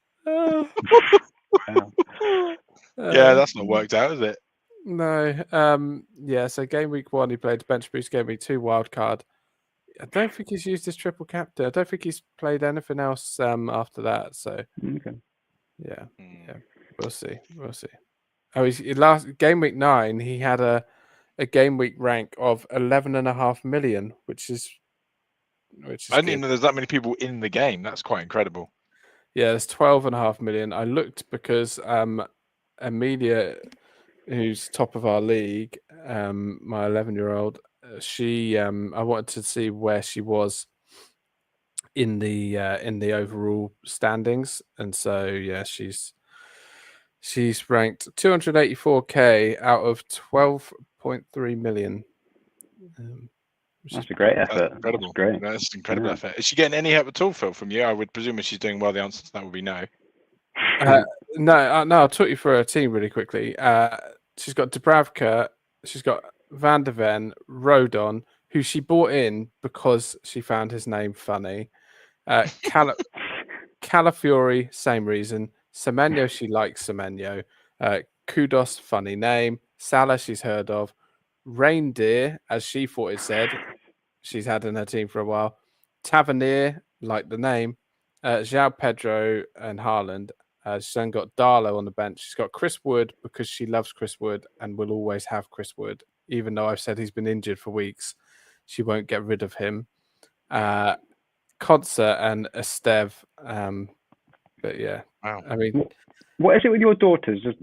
Yeah, that's not worked out, is it? No. Yeah, so game week 1, he played bench boost. Game week 2, wild card. I don't think he's used his triple captain. I don't think he's played anything else after that. So, okay. yeah. We'll see. last game week 9. He had a game week rank of 11.5 million, which is I didn't even good. know there's that many people in the game. That's quite incredible. Yeah, there's 12.5 million. I looked because Amelia, who's top of our league, my 11-year-old, she I wanted to see where she was in the overall standings, and so yeah, she's ranked 284k out of 12.3 million. That's a great That's effort. incredible. That's great. That's incredible effort. Is she getting any help at all, Phil, from you? I would presume if she's doing well, the answer to that would be no. No, I'll talk you through her team really quickly. She's got Dubravka, she's got Van der Ven, Rodon, who she bought in because she found his name funny. Calafiori, same reason. Semenyo, she likes Semenyo. Kudos, funny name. Salah, she's heard of. Reindeer, as she thought it said, she's had in her team for a while. Tavernier, like the name. João Pedro and Haaland. She's then got Darlow on the bench. She's got Chris Wood because she loves Chris Wood and will always have Chris Wood, even though I've said he's been injured for weeks. She won't get rid of him. Concert and Esteve. But yeah, Wow. I mean, what is it with your daughters just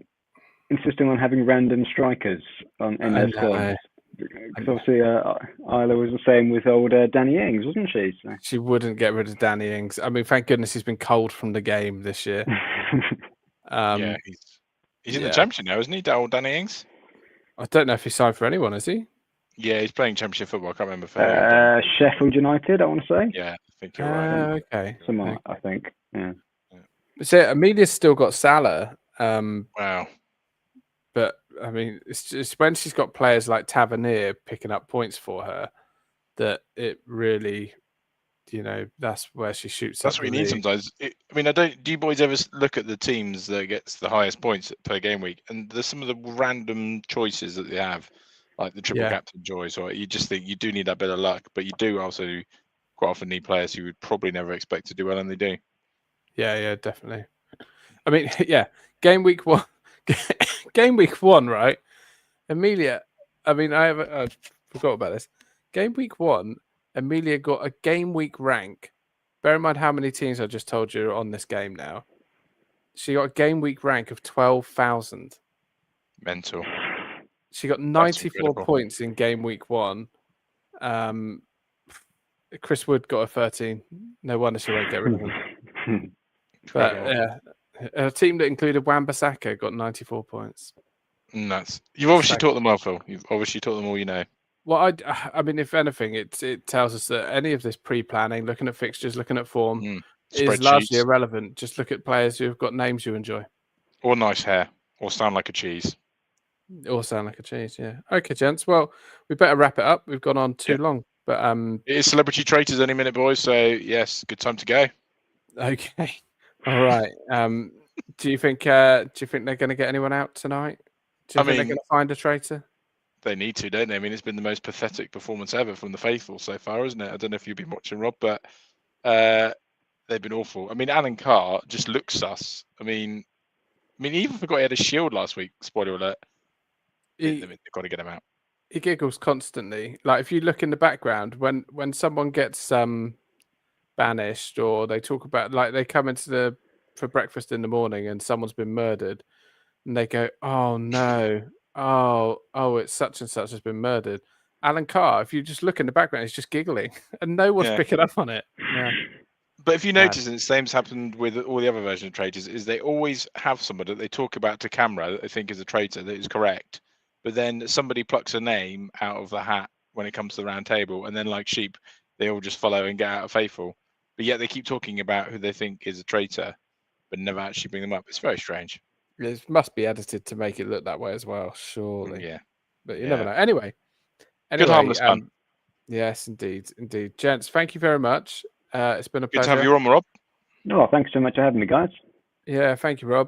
insisting on having random strikers in their squads? Because obviously Isla was the same with old Danny Ings, wasn't she? So. She wouldn't get rid of Danny Ings. I mean, thank goodness he's been culled from the game this year. Yeah, he's in the championship now, isn't he, old Danny Ings? I don't know if he signed for anyone, is he? Yeah, he's playing championship football. I can't remember for who. Sheffield United, I want to say. Yeah, I think you're right. Okay. Something, I think. Yeah. So Amelia's still got Salah. Wow. But I mean, it's just when she's got players like Tavernier picking up points for her that it really, that's where she shoots. That's what you need sometimes. I mean, do you boys ever look at the teams that gets the highest points per game week? And there's some of the random choices that they have, like the triple captain choice, or you just think you do need that bit of luck, but you do also quite often need players who would probably never expect to do well, and they do. Yeah, definitely. I mean, yeah, game week 1, right? Amelia, I mean, I forgot about this. Game week 1, Amelia got a game week rank. Bear in mind how many teams I just told you are on this game now. She got a game week rank of 12,000. Mental. She got 94 points in game week 1. Chris Wood got a 13. No wonder she won't get rid of him. But yeah, a team that included Wan-Bissaka got 94 points. Nuts. You've obviously taught them well, Phil. You've obviously taught them all you know. Well, I mean, if anything, it tells us that any of this pre-planning, looking at fixtures, looking at form, is largely irrelevant. Just look at players who've got names you enjoy. Or nice hair. Or sound like a cheese. Or sound like a cheese, yeah. Okay, gents. Well, we better wrap it up. We've gone on too long. But it is Celebrity Traitors any minute, boys. So yes, good time to go. Okay. All right. Do you think they're going to get anyone out tonight? Do you think they're going to find a traitor? They need to, don't they? I mean, it's been the most pathetic performance ever from the faithful so far, isn't it? I don't know if you've been watching, Rob, but they've been awful. I mean, Alan Carr just looks sus. I mean, he even forgot he had a shield last week. Spoiler alert. They've got to get him out. He giggles constantly. Like if you look in the background, when someone gets banished, or they talk about, like, they come into for breakfast in the morning and someone's been murdered, and they go, "Oh no, oh, it's such and such has been murdered." Alan Carr, if you just look in the background, he's just giggling, and no one's picking up on it. Yeah. But if you notice, and the same's happened with all the other version of traitors, is they always have somebody that they talk about to camera that they think is a traitor that is correct, but then somebody plucks a name out of the hat when it comes to the round table, and then like sheep, they all just follow and get out of faithful. But yet they keep talking about who they think is a traitor, but never actually bring them up. It's very strange. It must be edited to make it look that way as well, surely. Yeah. But you never know. Anyway. Good harmless fun. Yes, indeed. Gents, thank you very much. It's been a pleasure. Good to have you on, Rob. No, thanks so much for having me, guys. Yeah, thank you, Rob.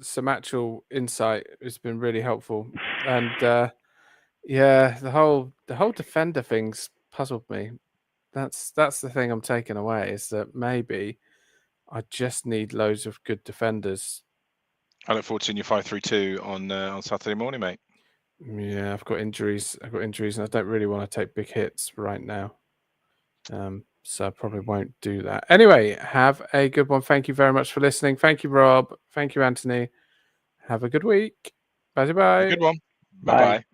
Some actual insight has been really helpful. And yeah, the whole defender thing's puzzled me. That's the thing I'm taking away, is that maybe I just need loads of good defenders. I look forward to seeing your 5-3-2 on Saturday morning, mate. Yeah, I've got injuries. And I don't really want to take big hits right now. So I probably won't do that. Anyway, have a good one. Thank you very much for listening. Thank you, Rob. Thank you, Anthony. Have a good week. Bye bye. A good one. Bye. Bye-bye.